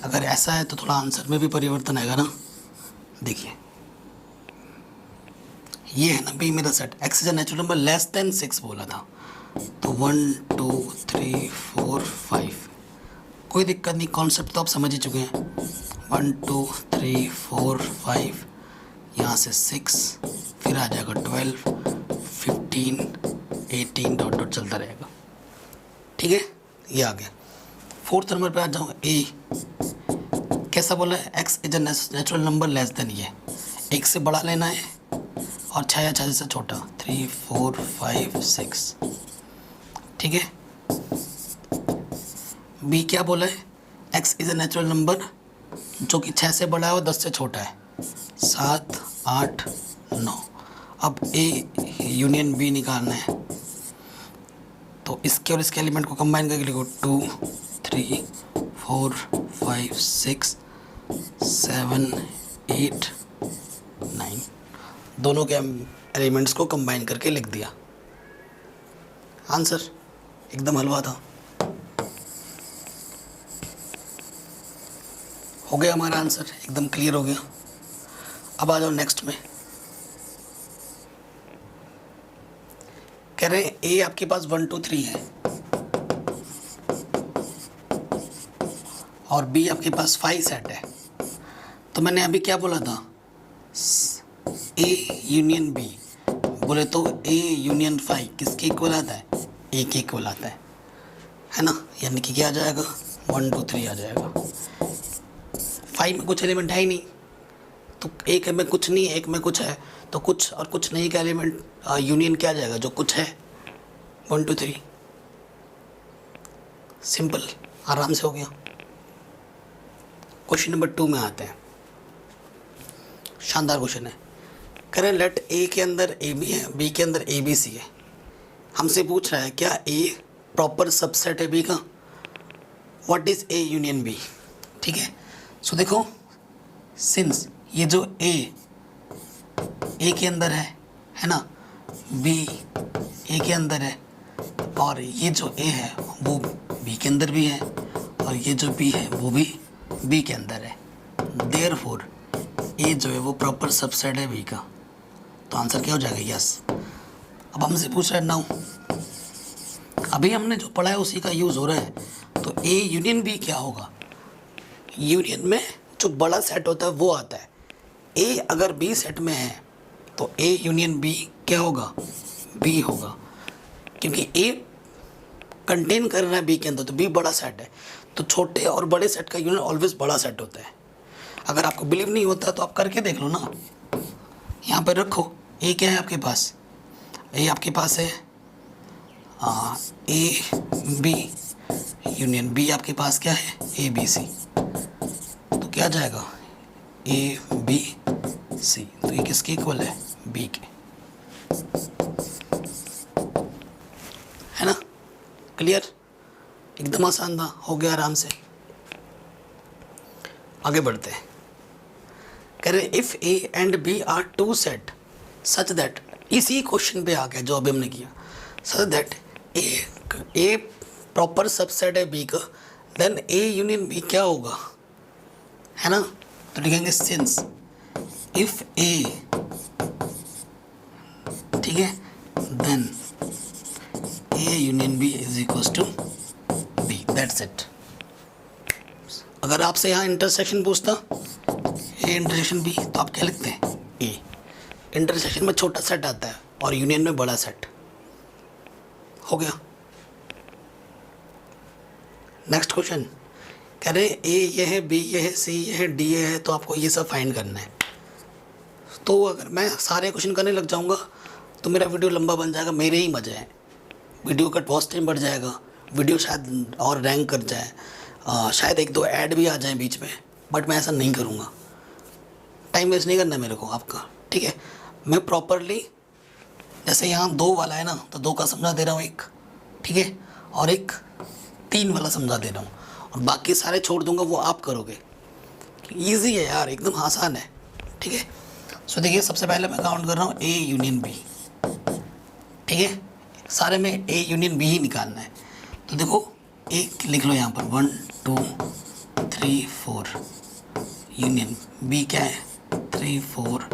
S1: अगर ऐसा है तो थोड़ा आंसर में भी परिवर्तन आएगा ना। देखिए ये है ना बी मेरा set, x is a natural number less than 6 बोला था। तो 1 2 3 4 5 कोई दिक्कत नहीं, कॉन्सेप्ट तो आप समझ ही चुके हैं। 1 2 3 4 5 यहाँ से 6, फिर आ जाएगा 12, 15, 18 डॉट डॉट चलता रहेगा। ठीक है, ये आ गया। फोर्थ नंबर पे आ जाऊँ, ए कैसा बोला है, x is a natural number less than, ये एक से बड़ा लेना है और 6 या 6 से छोटा, 3, 4, 5, 6। ठीक है, बी क्या बोला है, x is a natural number जो कि 6 से बड़ा है और 10 से छोटा है, 7, 8, 9। अब ए यूनियन बी निकालना है, तो इसके और इसके एलिमेंट को कंबाइन करके लिखो, 2, 3, 4, 5, 6, 7, 8, 9। दोनों के एलिमेंट्स को कंबाइन करके लिख दिया। आंसर एकदम हलवा था। हो गया हमारा आंसर, एकदम क्लियर हो गया। अब आ जाओ नेक्स्ट में। कह रहे हैं ए आपके पास 1, 2, 3 है और बी आपके पास 5 सेट है। तो मैंने अभी क्या बोला था, ए यूनियन बी बोले तो ए यूनियन 5 किसके इक्वल आता है, ए के इक्वल आता है ना। यानी कि क्या आ जाएगा, 1, 2, 3 आ जाएगा। 5 में कुछ एलिमेंट है ही नहीं, तो एक में कुछ नहीं, एक में कुछ है, तो कुछ और कुछ नहीं का एलिमेंट यूनियन क्या आ जाएगा, जो कुछ है, 1, 2, 3। सिंपल, आराम से हो गया। क्वेश्चन नंबर 2 में आते हैं। शानदार क्वेश्चन है। कह रहे हैं लेट ए के अंदर ए बी है, बी के अंदर ए बी सी है। हमसे पूछ रहा है क्या ए प्रॉपर सबसेट है बी का, what is A union B. ठीक है, सो देखो, सिंस ये जो ए के अंदर है ना, बी ए के अंदर है, और ये जो ए है वो बी के अंदर भी है, और ये जो बी है वो भी बी के अंदर है। देयरफॉर ए जो है वो प्रॉपर सबसेट है बी का। तो आंसर क्या हो जाएगा, यस। अब हमसे पूछ रहे हैं नाउ, अभी हमने जो पढ़ा है उसी का यूज़ हो रहा है, तो ए यूनियन बी क्या होगा। यूनियन में जो बड़ा सेट होता है वो आता है। ए अगर बी सेट में है तो ए यूनियन बी क्या होगा, बी होगा, क्योंकि ए कंटेन कर रहा है बी के अंदर, तो बी बड़ा सेट है। तो छोटे और बड़े सेट का यूनियन ऑलवेज बड़ा सेट होता है। अगर आपको बिलीव नहीं होता तो आप करके देख लो ना। यहाँ पर रखो, ए क्या है आपके पास, ए आपके पास है ए बी यूनियन बी, आपके पास क्या है, ए बी सी। तो क्या जाएगा, ए बी सी, तो ये किसके इक्वल है, बी के, है ना। क्लियर, एकदम आसान था, हो गया आराम से। आगे बढ़ते हैं। कह रहे if A and B are two set such that, इसी क्वेश्चन पे आ गया जो अभी हमने किया, such that A proper subset है बी का, देन ए यूनियन बी क्या होगा, है ना। तो लिखेंगे सिंस इफ ए, ठीक है, then A union B is equal to B, that's it. अगर आपसे यहाँ इंटरसेक्शन पूछता, ए इंटरसेक्शन बी, तो आप क्या लिखते हैं, ए। इंटरसेक्शन में छोटा सेट आता है और यूनियन में बड़ा सेट। हो गया। नेक्स्ट क्वेश्चन, कह रहे हैं ए ये है, बी ये है, सी ये है, डी ये है, तो आपको ये सब फाइंड करना है। तो अगर मैं सारे क्वेश्चन करने लग जाऊंगा तो मेरा वीडियो लंबा बन जाएगा, मेरे ही मज़े हैं, वीडियो का वॉच टाइम बढ़ जाएगा, वीडियो शायद और रैंक कर जाए, शायद 1-2 ऐड भी आ जाए बीच में, बट मैं ऐसा नहीं करूँगा। टाइम वेस्ट नहीं करना मेरे को आपका, ठीक है। मैं प्रॉपरली, जैसे यहाँ 2 वाला है ना, तो 2 का समझा दे रहा हूँ एक, ठीक है, और एक 3 वाला समझा दे रहा हूँ, और बाकी सारे छोड़ दूंगा, वो आप करोगे। ईजी है यार, एकदम आसान है, ठीक है। सो देखिए, सबसे पहले मैं काउंट कर रहा हूँ ए यूनियन बी, ठीक है, सारे में ए यूनियन बी ही निकालना है। तो देखो, एक लिख लो यहाँ पर, 1, 2, 3, 4, यूनियन बी क्या है, 3, 4,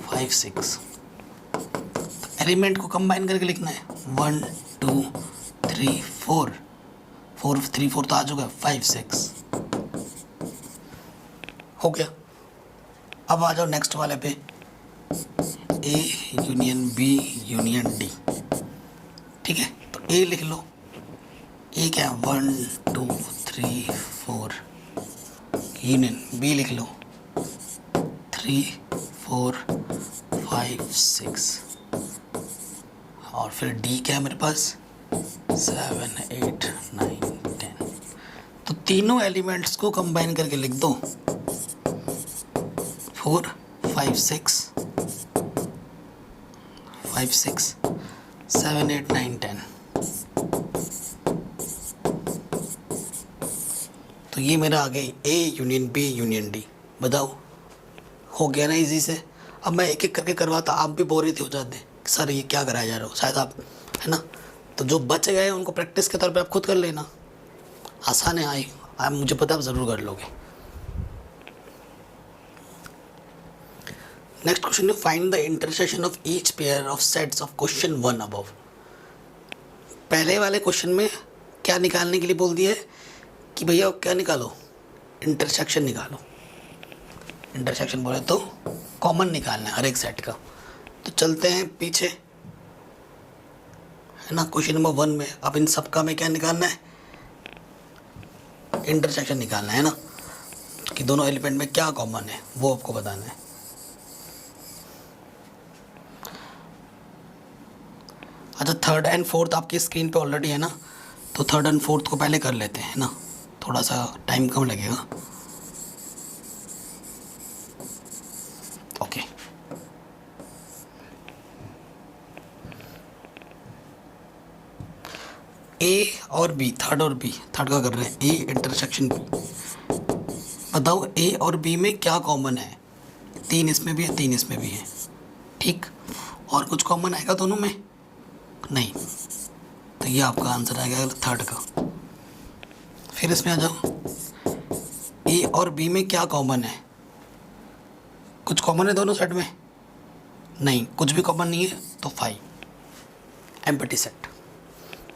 S1: 5, 6। एलिमेंट को कंबाइन करके लिखना है, 1, 2, 3, 4, 4, 3, 4 तो आ चुका है, 5, 6 हो गया। अब आ जाओ नेक्स्ट वाले पे, A union B union D. ठीक है, तो ए लिख लो, ए क्या है 1 2 3 4 यूनियन बी लिख लो 3 4 5 6 और फिर डी क्या है मेरे पास 7 8 9 10। तो तीनों एलिमेंट्स को कंबाइन करके लिख दो 4 5 6 5 6 7 8 9 10। तो ये मेरा आ गई A union B union D. बताओ हो गया ना इजी से। अब मैं एक एक करके करवाता, आप भी बोरियत हो जाते सर ये क्या कराया जा रहा हो, शायद आप, है ना। तो जो बच गए उनको प्रैक्टिस के तौर पे आप खुद कर लेना, आसान है। आप मुझे पता आप ज़रूर कर लोगे। नेक्स्ट क्वेश्चन है find the intersection of each pair of sets of question 1 above. पहले वाले क्वेश्चन में क्या निकालने के लिए बोल दिया है कि भैया क्या निकालो, इंटरसेक्शन निकालो। इंटरसेक्शन बोले तो कॉमन निकालना है हर एक सेट का। तो चलते हैं पीछे, है ना। क्वेश्चन नंबर 1 में अब इन सबका में क्या निकालना है, इंटरसेक्शन निकालना है ना, कि दोनों एलिमेंट में क्या कॉमन है वो आपको बताना है। अच्छा, थर्ड एंड फोर्थ आपकी स्क्रीन पे ऑलरेडी है ना, तो थर्ड एंड फोर्थ को पहले कर लेते हैं ना, थोड़ा सा टाइम कम लगेगा। ओके, ए और बी, थर्ड और बी, थर्ड का कर रहे हैं ए इंटरसेक्शन बी। बताओ ए और बी में क्या कॉमन है, 3 इसमें भी है 3 इसमें भी है, ठीक। और कुछ कॉमन आएगा दोनों में नहीं, तो ये आपका आंसर आएगा थर्ड का। फिर इसमें आ जाओ, ए और बी में क्या कॉमन है, कुछ कॉमन है दोनों सेट में नहीं, कुछ भी कॉमन नहीं है, तो 5 एम्प्टी सेट।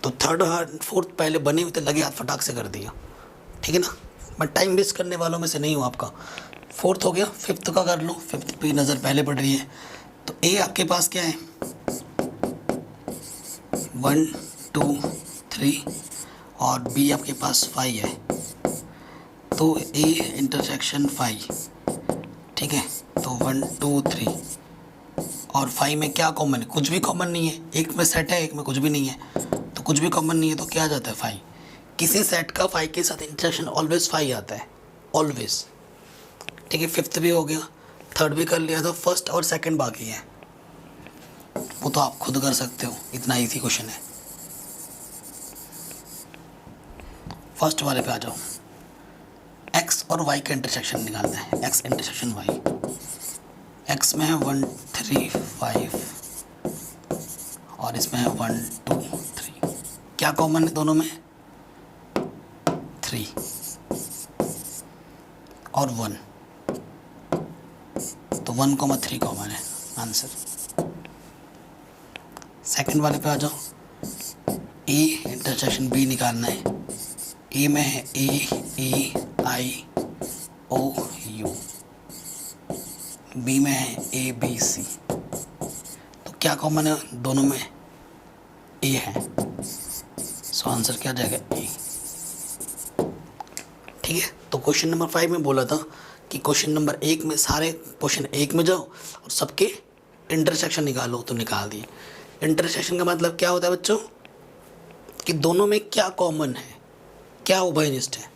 S1: तो थर्ड और फोर्थ पहले बने हुए थे, लगे हाथ फटाक से कर दिया, ठीक है ना। मैं टाइम वेस्ट करने वालों में से नहीं हूँ आपका। फोर्थ हो गया, फिफ्थ का कर लो, फिफ्थ पे नज़र पहले पड़ रही है। तो ए आपके पास क्या है 1 2 3 और बी आपके पास 5 है, तो ए इंटरसेक्शन 5, ठीक है। तो 1 2 3 और 5 में क्या कॉमन है, कुछ भी कॉमन नहीं है। एक में सेट है, एक में कुछ भी नहीं है, तो कुछ भी कॉमन नहीं है तो क्या आ जाता है 5। किसी सेट का 5 के साथ इंटरसेक्शन ऑलवेज 5 आता है, ऑलवेज, ठीक है। फिफ्थ भी हो गया, थर्ड भी कर लिया, तो फर्स्ट और सेकंड बाकी है, वो तो आप खुद कर सकते हो, इतना इजी क्वेश्चन है। फर्स्ट वाले पे आ जाओ, एक्स और वाई का इंटरसेक्शन निकालना है, एक्स इंटरसेक्शन वाई। एक्स में है 1 3 5 और इसमें है 1 2 3। क्या कॉमन है दोनों में 3 और 1, तो 1 3 कॉमन है, आंसर। सेकंड वाले पे आ जाओ, ए इंटरसेक्शन बी निकालना है। ए में है ए आई ओ यू, बी में है ए बी सी, तो क्या कॉमन है दोनों में, ए है, सो आंसर क्या जाएगा ए, ठीक है। तो क्वेश्चन नंबर 5 में बोला था कि क्वेश्चन नंबर 1 में सारे क्वेश्चन 1 में जाओ और सबके इंटरसेक्शन निकालो, तो निकाल दिए। इंटरसेक्शन का मतलब क्या होता है बच्चों, कि दोनों में क्या कॉमन है, क्या उभयनिष्ठ है।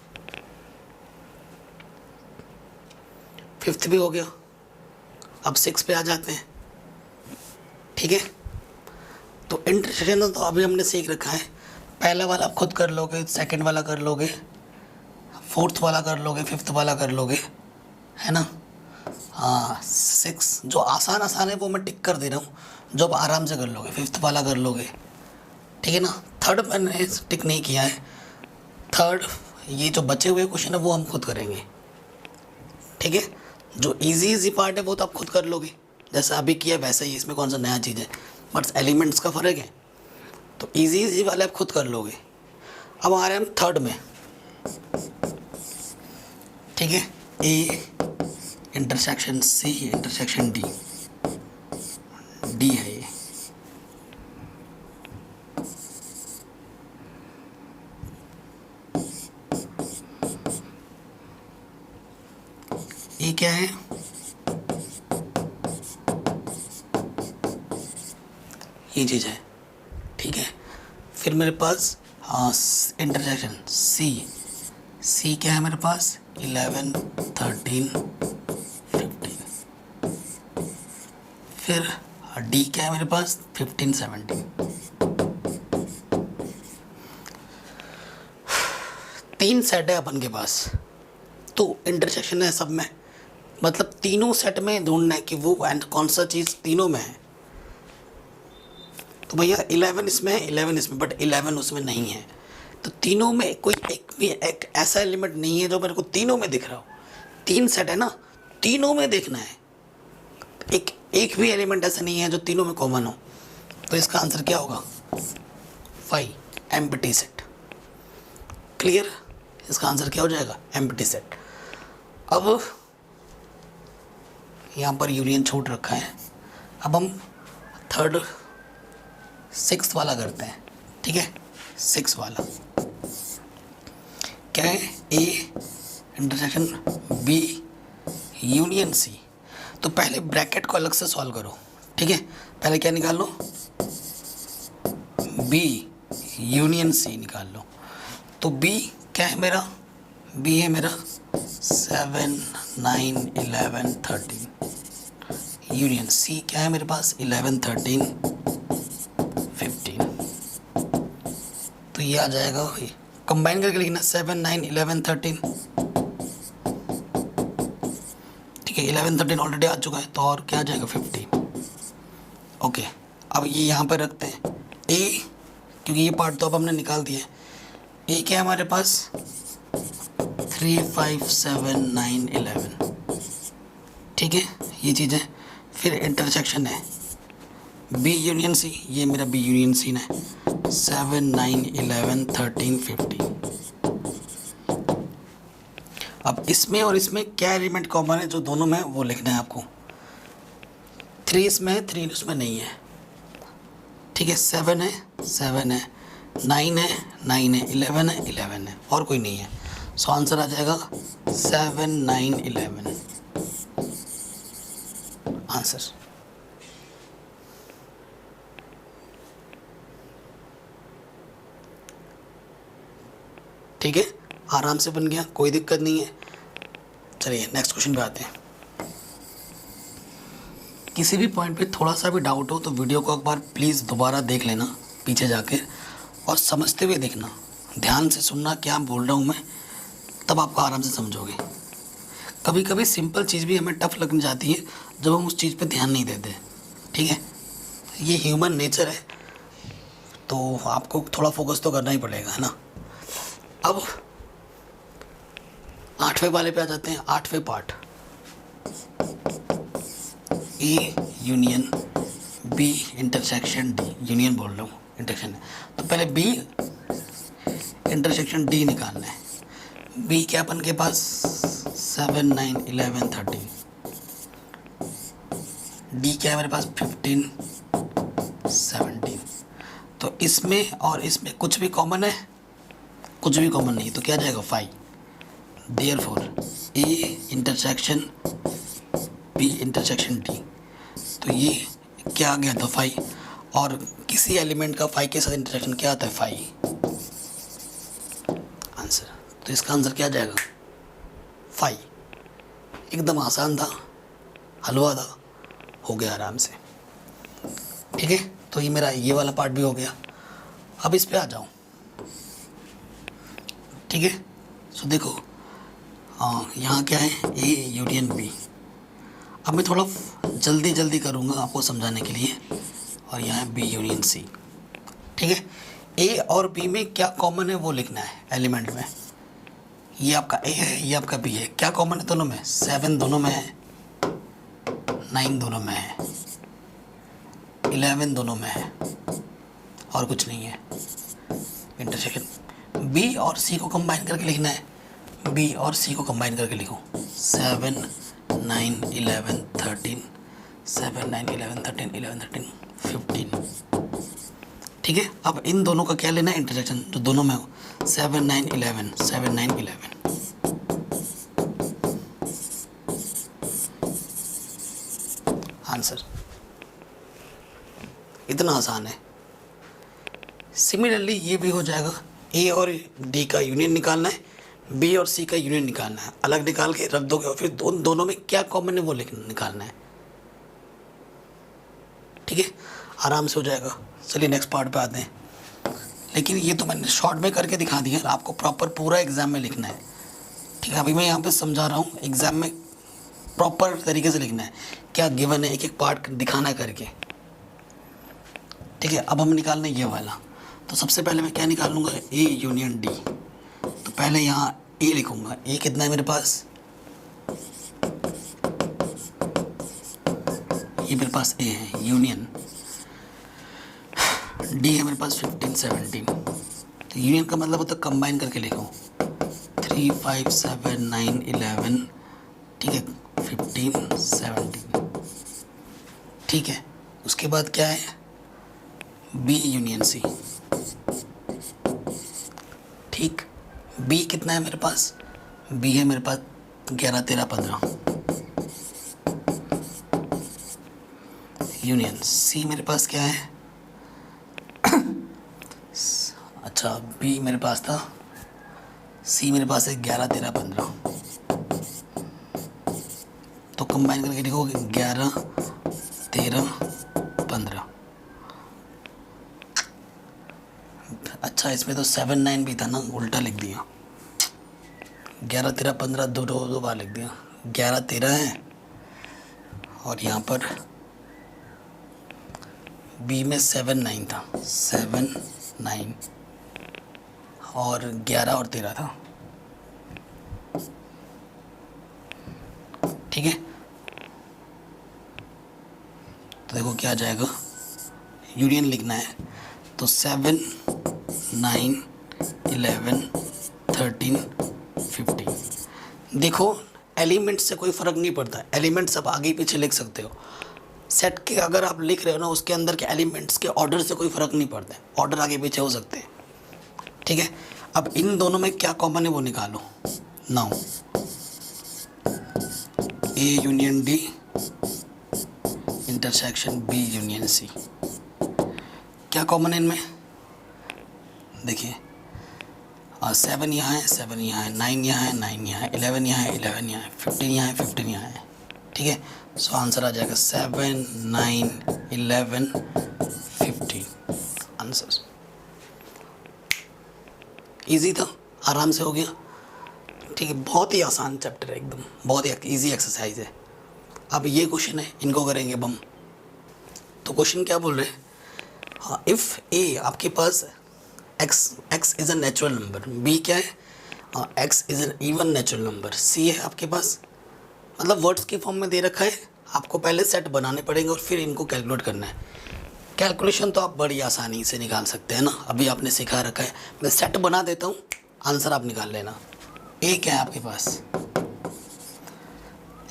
S1: फिफ्थ भी हो गया, अब 6 पे आ जाते हैं, ठीक है। तो इंटरसेक्शन तो अभी हमने सीख रखा है, पहला वाला आप खुद कर लोगे, सेकंड वाला कर लोगे, फोर्थ वाला कर लोगे, फिफ्थ वाला कर लोगे, है ना। हाँ 6 जो आसान आसान है वो मैं टिक कर दे रहा हूँ, जो आप आराम से कर लोगे, फिफ्थ वाला कर लोगे, ठीक है ना। थर्ड मैंने टिक नहीं किया है, थर्ड ये जो बचे हुए क्वेश्चन है वो हम खुद करेंगे, ठीक है। जो इजी पार्ट है वो तो आप खुद कर लोगे, जैसे अभी किया वैसे ही, इसमें कौन सा नया चीज़ है, बट एलिमेंट्स का फ़र्क है। तो इजी वाले आप खुद कर लोगे। अब आ रहे हैं हम थर्ड में, ठीक है। A intersection C intersection D, D है ये क्या है, ये चीज़ है, ठीक है। फिर मेरे पास इंटरसेक्शन सी क्या है मेरे पास 11 13 15। फिर डी क्या है मेरे पास 15 17। तीन सेट है अपन के पास, तो इंटरसेक्शन है सब में, मतलब तीनों सेट में ढूंढना है कि वो एंड कौन सा चीज़ तीनों में है। तो भैया 11 इसमें है, 11 इसमें, बट 11 उसमें नहीं है। तो तीनों में कोई एक ऐसा एलिमेंट नहीं है जो मेरे को तीनों में दिख रहा हो। तीन सेट है ना, तीनों में देखना है, एक भी एलिमेंट ऐसा नहीं है जो तीनों में कॉमन हो। तो इसका आंसर क्या होगा 5 एम्प्टी सेट। क्लियर, इसका आंसर क्या हो जाएगा एम्प्टी सेट। अब यहाँ पर यूनियन छोड़ रखा है, अब हम थर्ड 6th वाला करते हैं, ठीक है। 6 वाला क्या है, A intersection B union C. तो पहले ब्रैकेट को अलग से सॉल्व करो, ठीक है। पहले क्या निकाल लो, बी यूनियन सी निकाल लो। तो बी क्या है मेरा, बी है मेरा 7 9 11 13। यूनियन सी क्या है मेरे पास 11 13 15। तो ये आ जाएगा, कंबाइन करके लिखना 7 9 11 13, ठीक है। 11 13 ऑलरेडी आ चुका है, तो और क्या आ जाएगा 15। ओके, अब ये यहाँ पर रखते हैं ए, क्योंकि ये पार्ट तो अब हमने निकाल दिया है। ए क्या है हमारे पास 3 5 7 9 11, ठीक है, ये चीज़ है। फिर इंटरसेक्शन है बी यूनियन सी, ये मेरा बी यूनियन सी है 7 9 11 13 15। अब इसमें और इसमें क्या एलिमेंट कॉमन है जो दोनों में, वो लिखना है आपको। 3 इसमें है, 3 उसमें नहीं है, ठीक है। 7 है 7 है, 9 है 9 है, 11 है 11 है, और कोई नहीं है। सो आंसर आ जाएगा 7 9 11 आंसर। ठीक है, आराम से बन गया, कोई दिक्कत नहीं है। चलिए नेक्स्ट क्वेश्चन पे आते हैं। किसी भी पॉइंट पे थोड़ा सा भी डाउट हो तो वीडियो को एक बार प्लीज़ दोबारा देख लेना पीछे जाके, और समझते हुए देखना, ध्यान से सुनना क्या बोल रहा हूँ मैं, तब आपको आराम से समझोगे। कभी कभी सिंपल चीज़ भी हमें टफ लगने जाती है जब हम उस चीज़ पे ध्यान नहीं देते, ठीक है। ये ह्यूमन नेचर है, तो आपको थोड़ा फोकस तो करना ही पड़ेगा, है ना। अब 8वें वाले पे आ जाते हैं। 8वें part, A union B intersection D, union बोल रहा हूँ, इंटरसेक्शन है। तो पहले बी इंटरसेक्शन डी निकालना है। बी क्या अपन के पास 7 9 11 13, डी क्या है मेरे पास 15 17। तो इसमें और इसमें कुछ भी कॉमन है, कुछ भी कॉमन नहीं, तो क्या जाएगा 5। Therefore A intersection B intersection D, तो ये क्या आ गया था 5, और किसी एलिमेंट का 5 के साथ इंटरसेक्शन क्या आता है 5 आंसर। तो इसका आंसर क्या जाएगा 5। एकदम आसान था, हलवा था, हो गया आराम से, ठीक है। तो ये मेरा ये वाला पार्ट भी हो गया। अब इस पे आ जाऊँ, ठीक है। सो देखो, यहाँ क्या है ए यूनियन बी। अब मैं थोड़ा जल्दी करूँगा आपको समझाने के लिए, और यहाँ है बी यूनियन सी, ठीक है। ए और बी में क्या कॉमन है वो लिखना है एलिमेंट में। ये आपका ए है, ये आपका बी है, क्या कॉमन है दोनों में, 7 दोनों में है, 9 दोनों में है, 11 दोनों में है, और कुछ नहीं है। इंटरसेक्शन बी और सी को कंबाइन करके लिखना है, बी और सी को कंबाइन करके लिखो 7 9 11 13 7 9 11 13 11 13 15। ठीक है, अब इन दोनों का क्या लेना है, इंटरसेक्शन जो दोनों में हो। 7 9 11 7 9 11। आंसर इतना आसान है। सिमिलरली ये भी हो जाएगा, ए और डी का यूनियन निकालना है, बी और सी का यूनियन निकालना है, अलग निकाल के रख दोगे और फिर दोनों में क्या कॉमन है वो निकालना है। ठीक है, आराम से हो जाएगा। चलिए नेक्स्ट पार्ट पे आते हैं। लेकिन ये तो मैंने शॉर्ट में करके दिखा दिया, आपको प्रॉपर पूरा एग्जाम में लिखना है। ठीक है, अभी मैं यहाँ पे समझा रहा हूँ, एग्जाम में प्रॉपर तरीके से लिखना है, क्या गिवन है, एक एक पार्ट दिखाना करके। ठीक है, अब हम निकालना ये वाला। तो सबसे पहले मैं क्या निकाल लूँगा, ए यूनियन डी। तो पहले यहाँ ए लिखूँगा, ए कितना है मेरे पास, ये मेरे पास ए है, यूनियन डी है मेरे पास 15 17। तो यूनियन का मतलब होता है कंबाइन करके लिखो, 3 5 7 9 11। ठीक है, 15 17। ठीक है, उसके बाद क्या है, बी यूनियन सी। ठीक, बी कितना है मेरे पास, बी है मेरे पास 11 13 15। यूनियन सी मेरे पास क्या है, अच्छा बी मेरे पास था, सी मेरे पास है 11 13 15। तो कंबाइन करके लिखोगे 11 13 15। अच्छा इसमें तो 7 9 भी था ना, उल्टा लिख दिया, 11 13 15 दो बार लिख दिया, 11 13 है और यहाँ पर बी में 7 9 था, 7 9 और 11 और 13 था। ठीक है, तो देखो क्या आ जाएगा, यूनियन लिखना है तो 7 9 11 13 15। देखो एलिमेंट से कोई फ़र्क नहीं पड़ता, एलिमेंट्स आप आगे पीछे लिख सकते हो। सेट के अगर आप लिख रहे हो ना, उसके अंदर के एलिमेंट्स के ऑर्डर से कोई फ़र्क नहीं पड़ता है, ऑर्डर आगे पीछे हो सकते हैं। ठीक है, अब इन दोनों में क्या कॉमन है वो निकालो। Now A union D intersection B union C, क्या कॉमन है इनमें, देखिए 7 यहाँ है, 7 यहाँ है, 9 यहाँ है, 9 यहाँ है, 11 यहाँ है, 11 यहाँ है, 15 यहाँ है, 15 यहाँ है। ठीक है, सो आंसर आ जाएगा 7 9 11 15। आंसर इजी था, आराम से हो गया। ठीक है, बहुत ही आसान चैप्टर है एकदम, बहुत ही इजी एक्सरसाइज है। अब ये क्वेश्चन है, इनको करेंगे अब हम। तो क्वेश्चन क्या बोल रहे हैं, हाँ, इफ़ ए आपके पास x is a natural number, B क्या है, x is an even natural number, C है आपके पास, मतलब वर्ड्स की फॉर्म में दे रखा है। आपको पहले सेट बनाने पड़ेंगे और फिर इनको कैलकुलेट करना है। कैलकुलेशन तो आप बड़ी आसानी से निकाल सकते हैं ना, अभी आपने सिखा रखा है। मैं सेट बना देता हूँ, आंसर आप निकाल लेना। ए क्या है आपके पास,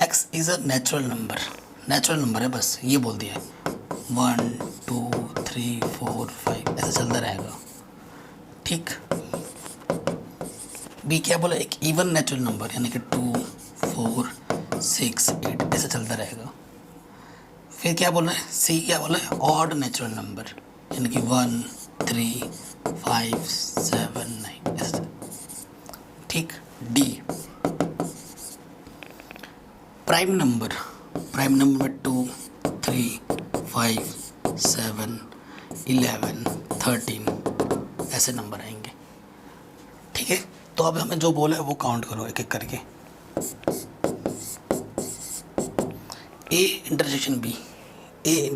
S1: x is a natural number है, बस ये बोल दिया है। 1 2 3 4 5 ऐसा चलता रहेगा। ठीक, बी क्या बोला, एक इवन नेचुरल नंबर, यानी कि 2 4 6 8 ऐसा चलता रहेगा। फिर क्या बोल रहा है, सी क्या बोला है, ऑड नेचुरल नंबर, यानी कि 1 3 5 7 9 ऐसा। ठीक, डी प्राइम नंबर में 2 3 5 7 11 13 ऐसे नंबर आएंगे। ठीक है, तो अब हमें जो बोला है वो काउंट करो एक एक करके। ए इंटरसेक्शन बी, ए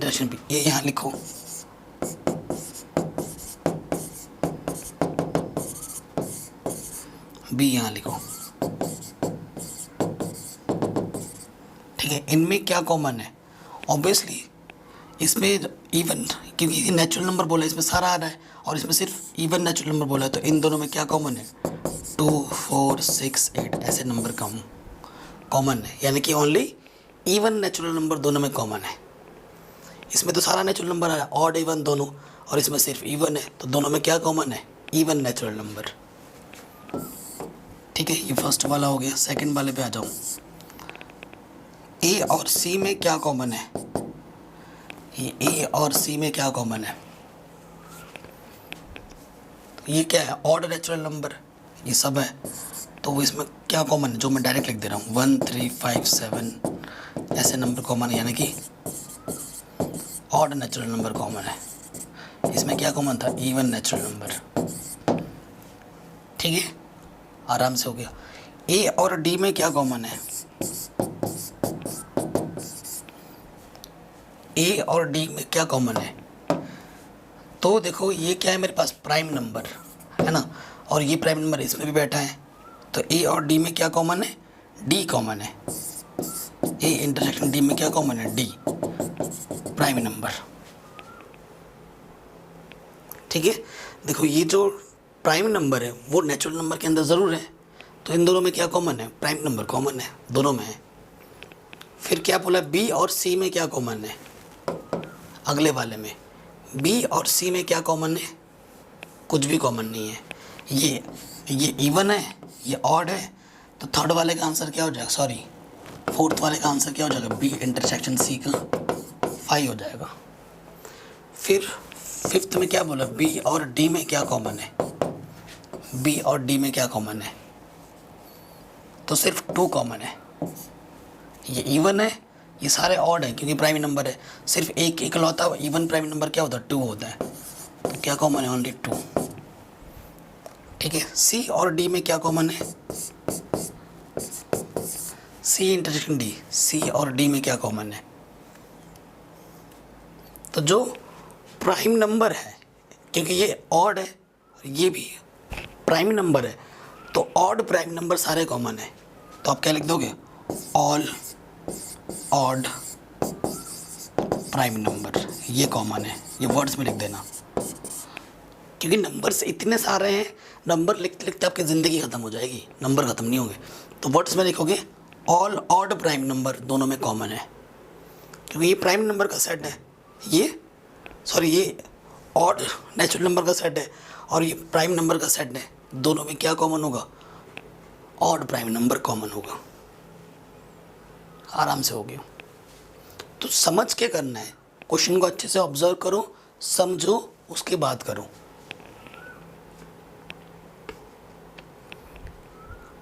S1: यहाँ लिखो, बी यहाँ लिखो। ठीक है, इनमें क्या कॉमन है, ऑब्वियसली इसमें इवन, क्योंकि नेचुरल नंबर बोला है, इसमें सारा आ रहा है, और इसमें सिर्फ इवन नेचुरल नंबर बोला है, तो इन दोनों में क्या कॉमन है, 2 4 6 8 ऐसे नंबर कॉमन है, यानी कि ओनली इवन नेचुरल नंबर दोनों में कॉमन है। इसमें तो सारा नेचुरल नंबर आ रहा है, ऑड इवन दोनों, और इसमें सिर्फ इवन है, तो दोनों में क्या कॉमन है, इवन नेचुरल नंबर। ठीक है, ये फर्स्ट वाला हो गया। सेकंड वाले पे आ जाऊँ, ए और सी में क्या कॉमन है, ये ए और सी में क्या कॉमन है, ये क्या है, ऑड नेचुरल नंबर, ये सब है, तो वो इसमें क्या कॉमन है, जो मैं डायरेक्ट लिख दे रहा हूँ 1 3 5 7 ऐसे नंबर कॉमन है, यानी कि ऑड नेचुरल नंबर कॉमन है। इसमें क्या कॉमन था, इवन नेचुरल नंबर। ठीक है, आराम से हो गया। ए और डी में क्या कॉमन है, ए और डी में क्या कॉमन है, तो देखो ये क्या है मेरे पास, प्राइम नंबर है ना, और ये प्राइम नंबर इसमें भी बैठा है, तो ए और डी में क्या कॉमन है, डी कॉमन है। ए इंटरसेक्शन डी में क्या कॉमन है, डी, प्राइम नंबर। ठीक है, देखो ये जो प्राइम नंबर है वो नेचुरल नंबर के अंदर ज़रूर है, तो इन दोनों में क्या कॉमन है, प्राइम नंबर कॉमन है, दोनों में है। फिर क्या बोला, बी और सी में क्या कॉमन है, अगले वाले में बी और सी में क्या कॉमन है, कुछ भी कॉमन नहीं है। ये इवन है, ये ऑड है, तो थर्ड वाले का आंसर क्या हो जाएगा, सॉरी फोर्थ वाले का आंसर क्या हो जाएगा, बी इंटरसेक्शन सी का 5 हो जाएगा। फिर फिफ्थ में क्या बोला, बी और डी में क्या कॉमन है, बी और डी में क्या कॉमन है, तो सिर्फ 2 कॉमन है। ये इवन है, ये सारे ऑड है क्योंकि प्राइम नंबर है, सिर्फ एक इकलौता इवन प्राइम नंबर क्या होता है, 2 होता है, तो क्या कॉमन है, ओनली 2। ठीक है, सी और डी में क्या कॉमन है, सी इंटरसेक्शन डी, सी और डी में क्या कॉमन है, तो जो प्राइम नंबर है, क्योंकि ये ऑड है ये भी प्राइम नंबर है, तो ऑड प्राइम नंबर सारे कॉमन है, तो आप क्या लिख दोगे, ऑल ऑड प्राइम नंबर, ये कॉमन है, ये वर्ड्स में लिख देना, क्योंकि नंबर्स इतने सारे हैं, नंबर लिखते लिखते आपकी ज़िंदगी ख़त्म हो जाएगी, नंबर ख़त्म नहीं होंगे, तो वर्ड्स में लिखोगे ऑल ऑड प्राइम नंबर दोनों में कॉमन है, क्योंकि ये प्राइम नंबर का सेट है, ये ऑड नेचुरल नंबर का सेट है और ये प्राइम नंबर का सेट है, दोनों में क्या कॉमन होगा, ऑड प्राइम नंबर कॉमन होगा। आराम से हो गया। तो समझ के करना है, क्वेश्चन को अच्छे से ऑब्जर्व करो, समझो, उसके बाद करो।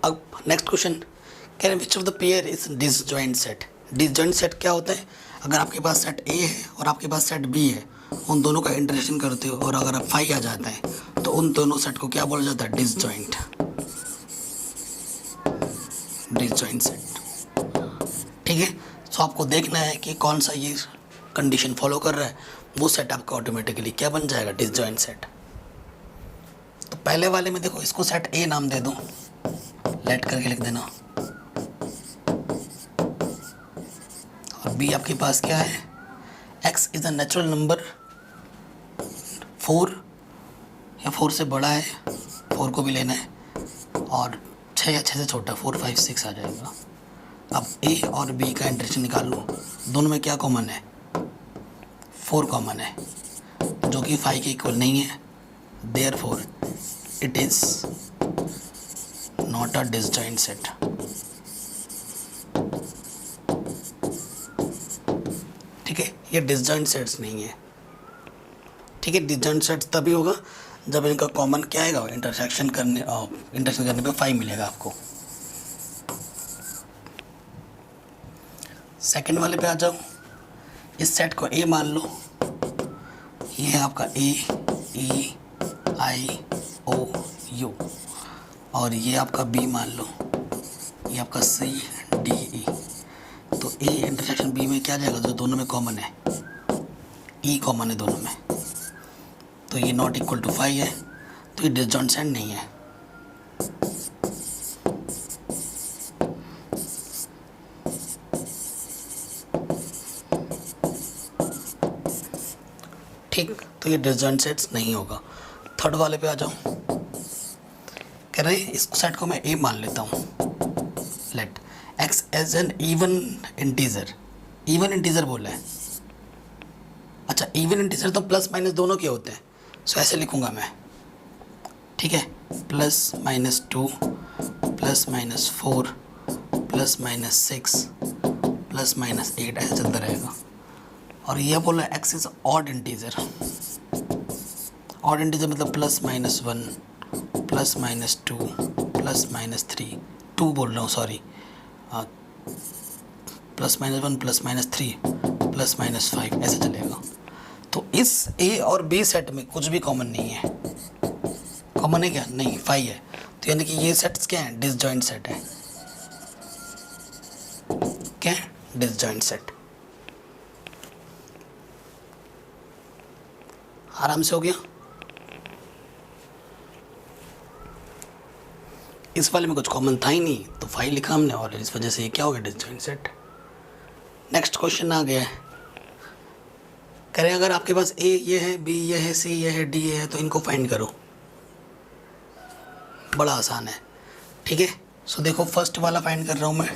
S1: अब नेक्स्ट क्वेश्चन कह रहे हैं which of the pair is disjoint set. Disjoint set क्या होता है, अगर आपके पास सेट ए है और आपके पास सेट बी है, उन दोनों का इंटरसेक्शन करते हो और अगर आप 5 आ जाता है तो उन दोनों सेट को क्या बोला जाता है, डिसजॉइंट, डिसजॉइंट सेट। ठीक है, सो आपको देखना है कि कौन सा ये कंडीशन फॉलो कर रहा है, वो सेट आपका ऑटोमेटिकली क्या बन जाएगा, डिसजॉइंट सेट। तो पहले वाले में देखो, इसको सेट ए नाम दे दो, लेट करके लिख देना, और बी आपके पास क्या है, x is a natural number 4 या 4 से बड़ा है, 4 को भी लेना है, और 6 या 6 से छोटा 4 5 6 आ जाएगा। अब a और b का इंटरसेक्शन निकाल लो, दोनों में क्या कॉमन है, 4 कॉमन है, जो कि 5 के इक्वल नहीं है, therefore it is not a disjoint set. ठीक है, ये डिसजॉइंट सेट्स नहीं है। ठीक है, डिसजॉइंट सेट्स तभी होगा जब इनका कॉमन क्या आएगा, इंटरसेक्शन करने पे 5 मिलेगा आपको। सेकंड वाले पे आ जाओ, इस सेट को ए मान लो, ये है आपका ए ई आई ओ यू, और ये आपका बी मान लो, ये आपका सी डी ई, तो ए इंटरसेक्शन बी में क्या जाएगा, जो दोनों में कॉमन है, ई कॉमन है दोनों में, तो ये नॉट इक्वल टू 5 है, तो ये डिसजॉइंट सेट नहीं है। ठीक, तो ये डिसजॉइंट सेट्स नहीं होगा। थर्ड वाले पे आ जाओ, कह रहे हैं इस सेट को मैं ए मान लेता हूँ, let x as an even integer, even integer बोला है, अच्छा इवन इंटीजर तो प्लस माइनस दोनों के होते हैं, सो ऐसे लिखूँगा मैं, ठीक है, +-2 +-4 +-6 +-8 ऐसे चलता रहेगा। और ये बोला x is odd integer, odd integer मतलब +-1 +-2 +-3, 2 बोल रहा हूँ सॉरी, +-1 +-3 +-5 ऐसे चलेगा। तो इस ए और बी सेट में कुछ भी कॉमन नहीं है। कॉमन है क्या? नहीं, 5 है। तो यानी कि ये सेट्स क्या है? डिसजॉइंट सेट है। क्या है? Disjoint set. आराम से हो गया। इस वाले में कुछ कॉमन था ही नहीं तो 5 लिखा हमने, और इस वजह से ये क्या हो गया? Disjoint set. नेक्स्ट क्वेश्चन आ गया है, कह रहे हैं अगर आपके पास ए ये है, बी ये है, सी ये है, डी ये है, तो इनको फाइंड करो। बड़ा आसान है, ठीक है। सो देखो फर्स्ट वाला फाइंड कर रहा हूँ मैं,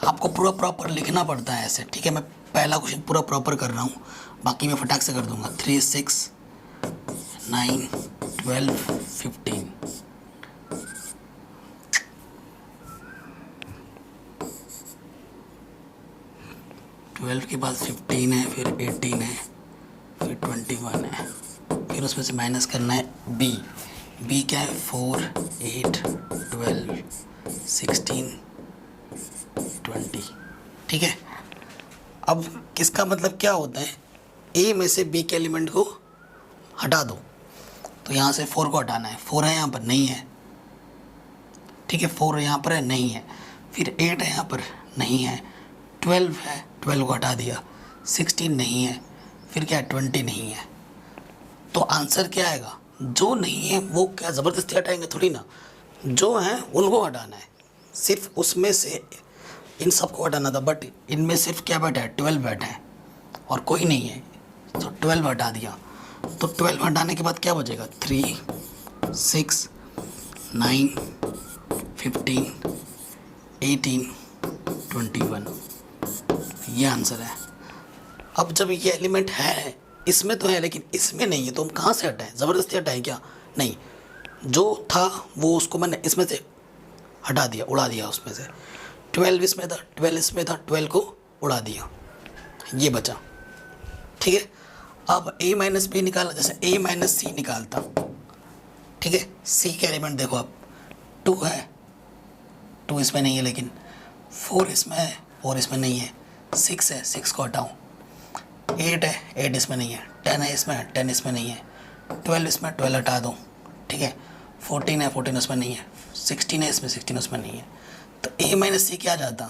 S1: आपको पूरा प्रॉपर लिखना पड़ता है ऐसे, ठीक है। मैं पहला क्वेश्चन पूरा प्रॉपर कर रहा हूँ, बाकी मैं फटाक से कर दूंगा। 3 6 9 12 15, के बाद 15 है, फिर 18 है, फिर 21 है, फिर उसमें से माइनस करना है बी। बी क्या है? 4 8 12 16 20, ठीक है। अब किसका मतलब क्या होता है? ए में से बी के एलिमेंट को हटा दो, तो यहाँ से 4 को हटाना है। 4 है यहाँ पर, नहीं है, ठीक है। 4 यहाँ पर है, नहीं है। फिर 8 है यहाँ पर, नहीं है। 12 है, 12 को हटा दिया। 16 नहीं है, फिर क्या है? 20 नहीं है। तो आंसर क्या आएगा? जो नहीं है वो क्या ज़बरदस्ती हटाएंगे? थोड़ी ना, जो है उनको हटाना है। सिर्फ उसमें से इन सबको हटाना था, बट इनमें सिर्फ क्या बैठा है? 12 बैठा है और कोई नहीं है, तो 12 हटा दिया। तो 12 हटाने के बाद क्या बचेगा? 3 6 9 15 18 21, ये आंसर है। अब जब ये एलिमेंट है, इसमें तो है लेकिन इसमें नहीं है, तो हम कहाँ से हटाएं? ज़बरदस्ती हटाएं क्या? नहीं, जो था वो उसको मैंने इसमें से हटा दिया, उड़ा दिया उसमें से। 12 इसमें था, 12 इसमें था, 12 को उड़ा दिया, ये बचा, ठीक है। अब a माइनस बी निकाला, जैसे a माइनस सी निकालता, ठीक है। c के एलिमेंट देखो आप, 2 है, 2 इसमें नहीं है, लेकिन 4 इसमें है, 4 इसमें नहीं है। 6 है, 6 को हटाऊँ। 8 है, 8 इसमें नहीं है। 10 है इसमें, 10 इसमें नहीं है। 12 इसमें, 12 हटा दो, ठीक है। 14 है, 14 उसमें नहीं है। 16 है इसमें, 16 उसमें नहीं है। तो a माइनस सी क्या जाता?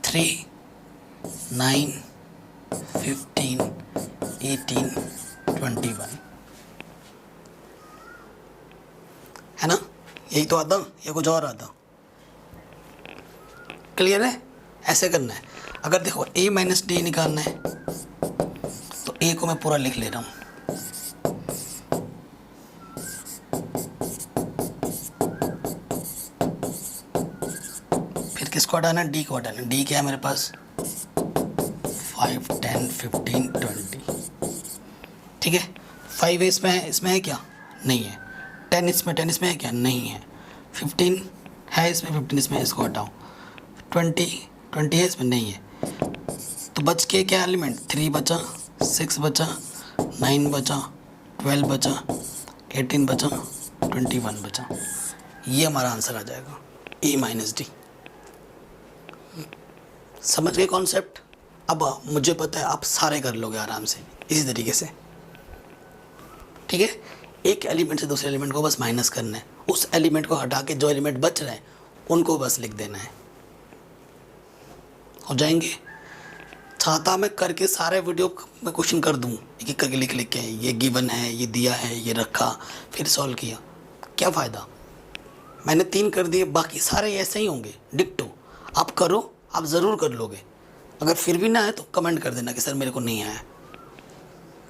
S1: 3 9 15 18 21, है ना? यही तो आता, या कुछ और आता? क्लियर है? ऐसे करना है। अगर देखो a माइनस डी निकालना है, तो a को मैं पूरा लिख ले रहा हूँ। फिर किसको हटाना है? d को हटाना है। d क्या है मेरे पास? 5 10 15 20, ठीक है। 5 इसमें है, इसमें है क्या? नहीं है। 10 इसमें, 10 इसमें है क्या? नहीं है। 15 है इसमें, 15 इसमें, इसको हटाओ। 20 है इसमें, नहीं है। तो बच के क्या एलिमेंट? 3 बचा, 6 बचा, 9 बचा, 12 बचा, 18 बचा, 21 बचा। ये हमारा आंसर आ जाएगा, a माइनस डी। समझ गए कॉन्सेप्ट? अब मुझे पता है आप सारे कर लोगे आराम से इसी तरीके से, ठीक है। एक एलिमेंट से दूसरे एलिमेंट को बस माइनस करना है, उस एलिमेंट को हटा के जो एलिमेंट बच रहे हैं उनको बस लिख देना है, हो जाएंगे। चाहता मैं करके सारे वीडियो में क्वेश्चन कर दूं, एक एक करके लिख लिख के, ये गिवन है, ये दिया है, ये रखा, फिर सॉल्व किया, क्या फ़ायदा? मैंने 3 कर दिए, बाकी सारे ऐसे ही होंगे डिक्टो। आप करो, आप ज़रूर कर लोगे। अगर फिर भी ना है तो कमेंट कर देना कि सर मेरे को नहीं आया,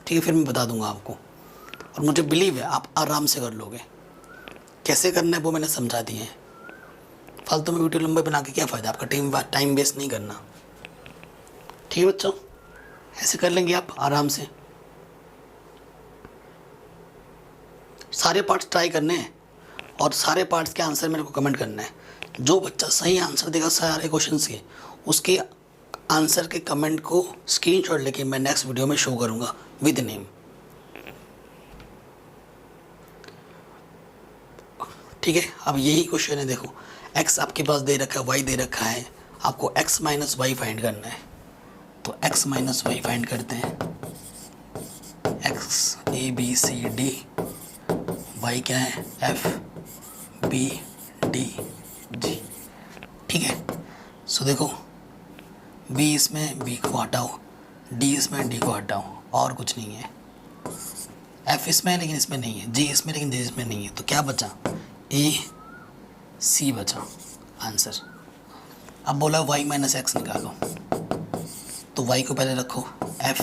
S1: ठीक है, फिर मैं बता दूंगा आपको। और मुझे बिलीव है आप आराम से कर लोगे। कैसे करना है वो मैंने समझा दिए हैं। फालतू में वीडियो लंबे बना के क्या फ़ायदा? आपका टाइम वेस्ट नहीं करना, ठीक है बच्चों। ऐसे कर लेंगे आप आराम से। सारे पार्ट्स ट्राई करने हैं और सारे पार्ट्स के आंसर मेरे को कमेंट करना है। जो बच्चा सही आंसर देगा सारे क्वेश्चंस के, उसके आंसर के कमेंट को स्क्रीनशॉट लेके मैं नेक्स्ट वीडियो में शो करूँगा विद नेम। ठीक है, अब यही क्वेश्चन है। देखो x आपके पास दे रखा है, y दे रखा है, आपको x माइनस वाई फाइंड करना है। तो x माइनस वाई फाइंड करते हैं। x a b c d, y क्या है f b d g। ठीक है, सो देखो b इसमें b को हटाओ, d इसमें d को हटाओ, और कुछ नहीं है। f इसमें है लेकिन इसमें नहीं है, g इसमें लेकिन g इसमें नहीं है, तो क्या बचा a c बचा आंसर। अब बोला y माइनस एक्स निकालो, तो y को पहले रखो f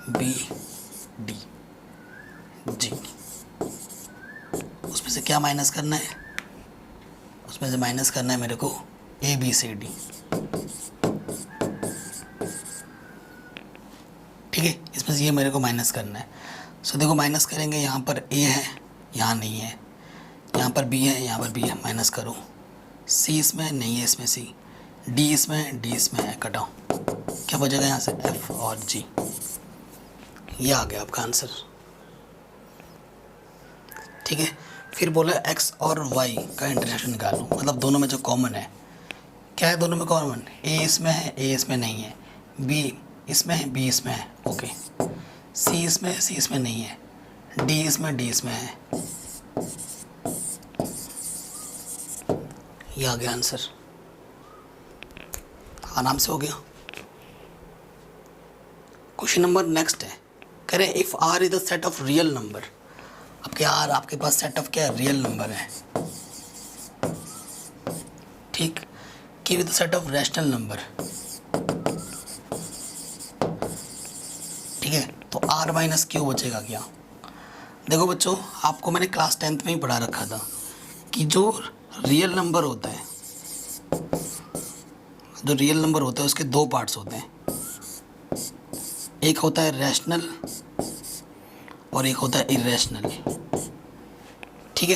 S1: b d g, उसमें से क्या माइनस करना है, उसमें से माइनस करना है मेरे को a b c d। ठीक है, इसमें से ये मेरे को माइनस करना है। सो देखो माइनस करेंगे, यहाँ पर a है, यहाँ नहीं है, यहाँ पर b है, यहाँ पर b है, माइनस करो। c इसमें नहीं है, इसमें c, d इसमें, d इसमें है, कटाओ, क्या बचेगा यहाँ से f और g। ये आ गया आपका आंसर। ठीक है, फिर बोला x और y का इंटरसेक्शन निकालो, मतलब दोनों में जो कॉमन है, क्या है दोनों में कॉमन, a इसमें है, a इसमें नहीं है, b इसमें है, b इसमें है, ओके, c इसमें है, c इसमें नहीं है, d इसमें, d इसमें है। ये आ गया आंसर, आराम से हो गया। क्वेश्चन नंबर नेक्स्ट है, कह रहे if r is the set of real number. अब क्या r आपके पास सेट ऑफ क्या रियल नंबर है, ठीक, कि with set of rational number. ठीक है, तो r माइनस क्यू बचेगा क्या। देखो बच्चों, आपको मैंने क्लास 10th में ही पढ़ा रखा था कि जो रियल नंबर होता है, जो रियल नंबर होता है उसके दो पार्ट्स होते हैं, एक होता है रैशनल और एक होता है इरेशनल। ठीक है,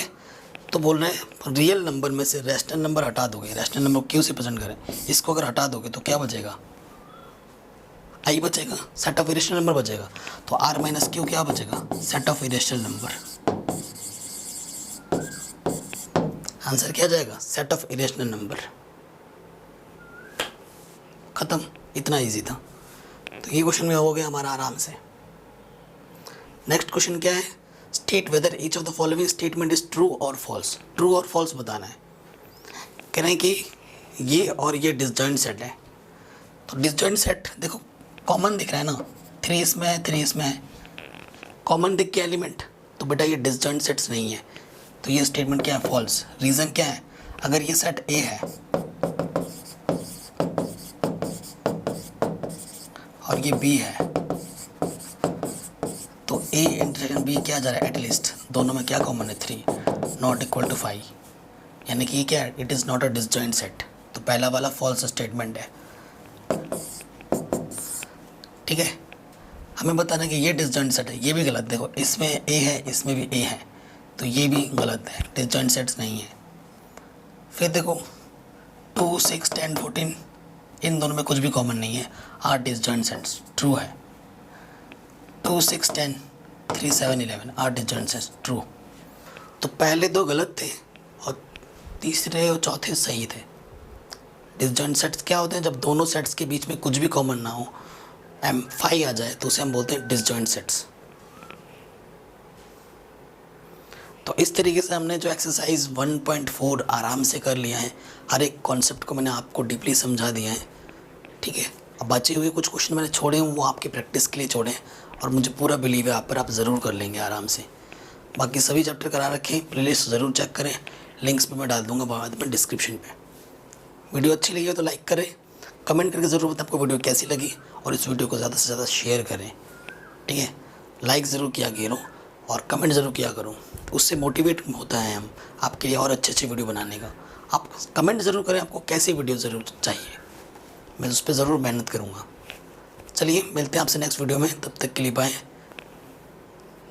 S1: तो बोल रहे हैं रियल नंबर में से रैशनल नंबर हटा दोगे, रैशनल नंबर क्यों से प्रेजेंट करें, इसको अगर हटा दोगे तो क्या बचेगा, आई बचेगा, सेट ऑफ इरेशनल नंबर बचेगा। तो r माइनस क्यू क्या बचेगा, set of irrational number. Answer क्या जाएगा, सेट ऑफ इरेशनल नंबर। खत्म, इतना इजी था। तो ये क्वेश्चन में हो गया हमारा आराम से। नेक्स्ट क्वेश्चन क्या है, state whether each of the following statement is true और फॉल्स। ट्रू और फॉल्स बताना है। कह रहे हैं कि ये और ये डिसजॉइंट सेट है। तो डिसजॉइंट सेट देखो कॉमन दिख रहा है ना, 3 इसमें है, 3 इसमें है, कॉमन दिख के एलिमेंट, तो बेटा ये डिसजॉइंट सेट्स नहीं है, तो ये स्टेटमेंट क्या है, फॉल्स। रीज़न क्या है, अगर ये सेट ए है और ये बी है, तो ए इंटरसेक्शन बी क्या जा रहा है, एटलीस्ट दोनों में क्या कॉमन है, 3, नॉट इक्वल टू 5, यानी कि ये क्या है, it is not a disjoint set. तो पहला वाला फॉल्स स्टेटमेंट है। ठीक है, हमें बताना है कि ये डिसजॉइंट सेट है, ये भी गलत। देखो इसमें ए है, इसमें भी ए है, तो ये भी गलत है, डिसजॉइंट सेट्स नहीं है। फिर देखो 2, 6, 10, 14 इन दोनों में कुछ भी कॉमन नहीं है, आर डिसजॉइंट सेट्स, ट्रू है। 2, 6, 10, 3, 7, 11 आर डिसजॉइंट सेट्स, ट्रू। तो पहले दो गलत थे और तीसरे और चौथे सही थे। डिसजॉइंट सेट्स क्या होते हैं, जब दोनों सेट्स के बीच में कुछ भी कॉमन ना हो, M5 आ जाए, तो उसे हम बोलते हैं डिसजॉइंट सेट्स। तो इस तरीके से हमने जो एक्सरसाइज 1.4 आराम से कर लिया है, हर एक कॉन्सेप्ट को मैंने आपको डीपली समझा दिया है। ठीक है, अब बचे हुए कुछ क्वेश्चन मैंने छोड़े हैं, वो आपकी प्रैक्टिस के लिए छोड़े हैं, और मुझे पूरा बिलीव है आप पर, आप ज़रूर कर लेंगे आराम से। बाकी सभी चैप्टर करा रखे हैं, प्लेलिस्ट ज़रूर चेक करें, लिंक्स पे मैं डाल दूँगा बाद में डिस्क्रिप्शन पे। वीडियो अच्छी लगी हो तो लाइक करें, कमेंट करके ज़रूर बताएं आपको वीडियो कैसी लगी, और इस वीडियो को ज़्यादा से ज़्यादा शेयर करें। ठीक है, लाइक ज़रूर किया करो और कमेंट ज़रूर किया करो, उससे मोटिवेट होता है हम आपके लिए और अच्छे अच्छे वीडियो बनाने का। आप कमेंट ज़रूर करें आपको कैसी वीडियो ज़रूर चाहिए, मैं उस पर ज़रूर मेहनत करूँगा। चलिए मिलते हैं आपसे नेक्स्ट वीडियो में, तब तक के लिए बाय,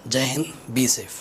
S1: जय हिंद, बी सेफ।